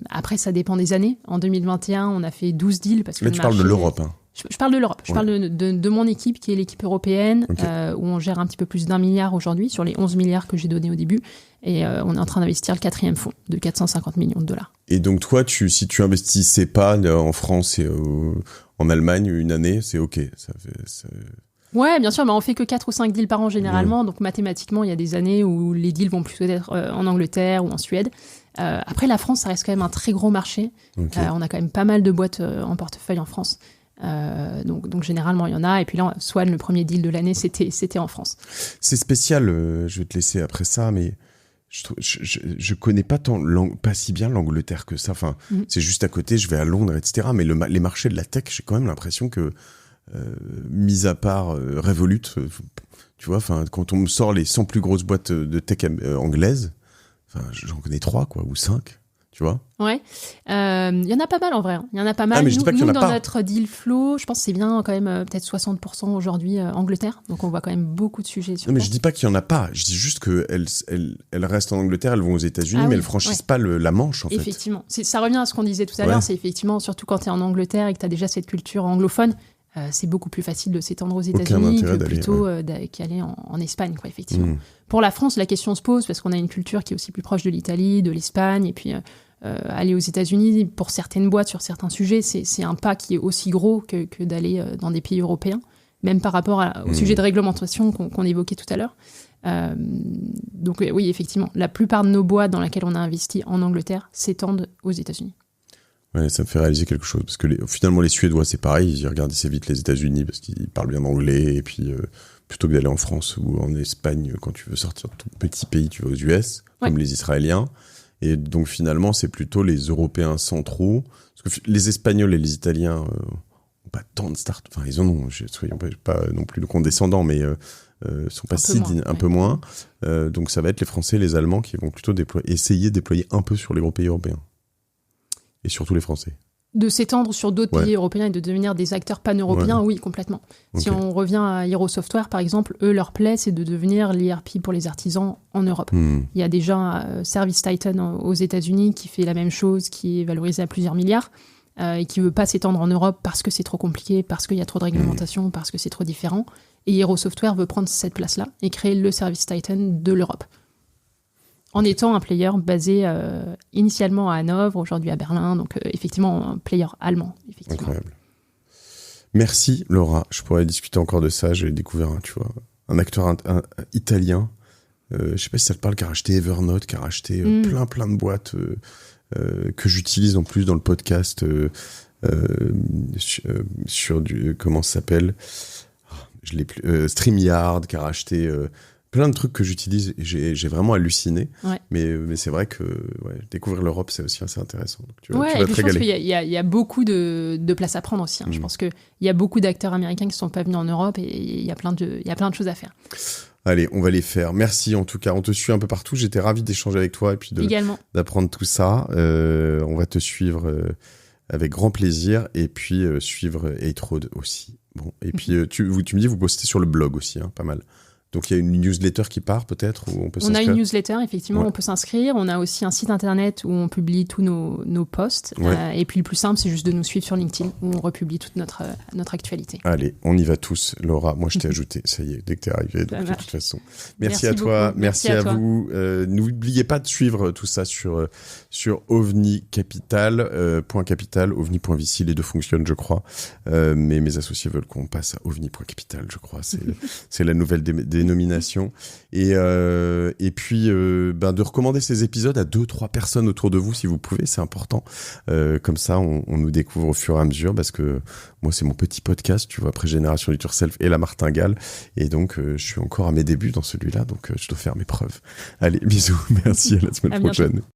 Après, ça dépend des années. En 2021, on a fait 12 deals. Parce que là, tu parles de l'Europe. Hein. Je parle de l'Europe. Je parle de mon équipe, qui est l'équipe européenne, où on gère un petit peu plus d'1 milliard aujourd'hui, sur les 11 milliards que j'ai donnés au début. Et on est en train d'investir le 4e fonds de 450 millions de dollars. Et donc, toi, si tu investissais pas en France et en Allemagne une année, c'est OK. Ouais, bien sûr, mais on fait que 4 ou 5 deals par an généralement. Donc, mathématiquement, il y a des années où les deals vont plutôt être en Angleterre ou en Suède. Après, la France, ça reste quand même un très gros marché. On a quand même pas mal de boîtes en portefeuille en France. Donc généralement il y en a, et puis là Swan, le premier deal de l'année, c'était en France. C'est spécial, je vais te laisser après ça, mais je connais pas si bien l'Angleterre que ça. Enfin, c'est juste à côté, je vais à Londres, etc. Mais les marchés de la tech, j'ai quand même l'impression que mis à part Revolut, tu vois, enfin quand on me sort les 100 plus grosses boîtes de tech anglaises, enfin j'en connais 3 quoi, ou 5. Tu vois? Ouais. Il y en a pas mal en vrai. Il y en a pas mal. Ah, mais je dis pas qu'il y en a dans pas. Notre deal flow, je pense que c'est bien quand même peut-être 60% aujourd'hui Angleterre. Donc on voit quand même beaucoup de sujets sur ça. Non, mais je dis pas qu'il y en a pas. Je dis juste qu'elles restent en Angleterre, elles vont aux États-Unis, mais elles franchissent pas la Manche en fait. Effectivement. Ça revient à ce qu'on disait tout à l'heure. C'est effectivement, surtout quand tu es en Angleterre et que tu as déjà cette culture anglophone, c'est beaucoup plus facile de s'étendre aux États-Unis que plutôt qu'aller en Espagne, quoi, effectivement. Pour la France, la question se pose parce qu'on a une culture qui est aussi plus proche de l'Italie, de l'Espagne, et puis aller aux États-Unis, pour certaines boîtes, sur certains sujets, c'est un pas qui est aussi gros que d'aller dans des pays européens, même par rapport au sujet de réglementation qu'on évoquait tout à l'heure. Donc oui, effectivement, la plupart de nos boîtes dans lesquelles on a investi en Angleterre s'étendent aux États-Unis. Ouais, ça me fait réaliser quelque chose, parce que finalement les Suédois c'est pareil, ils regardent assez vite les États-Unis parce qu'ils parlent bien anglais, et puis plutôt que d'aller en France ou en Espagne, quand tu veux sortir de ton petit pays, tu vas aux US, comme les Israéliens. Et donc finalement c'est plutôt les Européens centraux, parce que les Espagnols et les Italiens ont pas tant de start, enfin ils en ont, soyons pas non plus condescendants, mais sont pas un peu moins. Donc ça va être les Français et les Allemands qui vont plutôt essayer de déployer un peu sur les gros pays européens. Et surtout les Français. De s'étendre sur d'autres pays européens et de devenir des acteurs pan-européens, oui, complètement. Si on revient à Hero Software, par exemple, eux, leur plaie, c'est de devenir l'ERP pour les artisans en Europe. Il y a déjà Service Titan aux États-Unis qui fait la même chose, qui est valorisé à plusieurs milliards, et qui ne veut pas s'étendre en Europe parce que c'est trop compliqué, parce qu'il y a trop de réglementation, parce que c'est trop différent. Et Hero Software veut prendre cette place-là et créer le Service Titan de l'Europe. En étant un player basé initialement à Hanovre, aujourd'hui à Berlin, donc effectivement un player allemand. Incroyable. Merci Laura, je pourrais discuter encore de ça, j'ai découvert un acteur italien, je sais pas si ça te parle, qui a racheté Evernote, qui a racheté plein de boîtes que j'utilise en plus dans le podcast sur du, comment ça s'appelle, StreamYard, qui a racheté plein de trucs que j'utilise et j'ai vraiment halluciné. Ouais. Mais c'est vrai que découvrir l'Europe, c'est aussi assez intéressant. Donc tu vas et te puis je pense régaler. qu'il y a beaucoup de place à prendre aussi. Je pense qu'il y a beaucoup d'acteurs américains qui ne sont pas venus en Europe et il y a plein de choses à faire. Allez, on va les faire. Merci en tout cas. On te suit un peu partout. J'étais ravi d'échanger avec toi et puis d'apprendre tout ça. On va te suivre avec grand plaisir et puis suivre Hate Road aussi. Bon, et puis tu me dis, vous postez sur le blog aussi, hein, pas mal. Donc il y a une newsletter qui part peut-être où on peut s'inscrire. On a une newsletter, effectivement, on peut s'inscrire. On a aussi un site internet où on publie tous nos posts. Et puis le plus simple, c'est juste de nous suivre sur LinkedIn où on republie toute notre actualité. Allez, on y va tous. Laura, moi je t'ai ajouté, ça y est, dès que t'es arrivée. Donc de toute façon, merci à toi, merci à vous. N'oubliez pas de suivre tout ça sur OVNI Capital, .capital, ovni.vc, les deux fonctionnent, je crois. Mais mes associés veulent qu'on passe à ovni.capital, je crois. C'est la nouvelle dénomination. Et puis de recommander ces épisodes à 2-3 personnes autour de vous si vous pouvez, c'est important. Comme ça on nous découvre au fur et à mesure, parce que moi c'est mon petit podcast, tu vois, après Génération Do It Yourself et La Martingale, et donc je suis encore à mes débuts dans celui-là, donc je dois faire mes preuves. Allez, bisous, merci, à la semaine prochaine.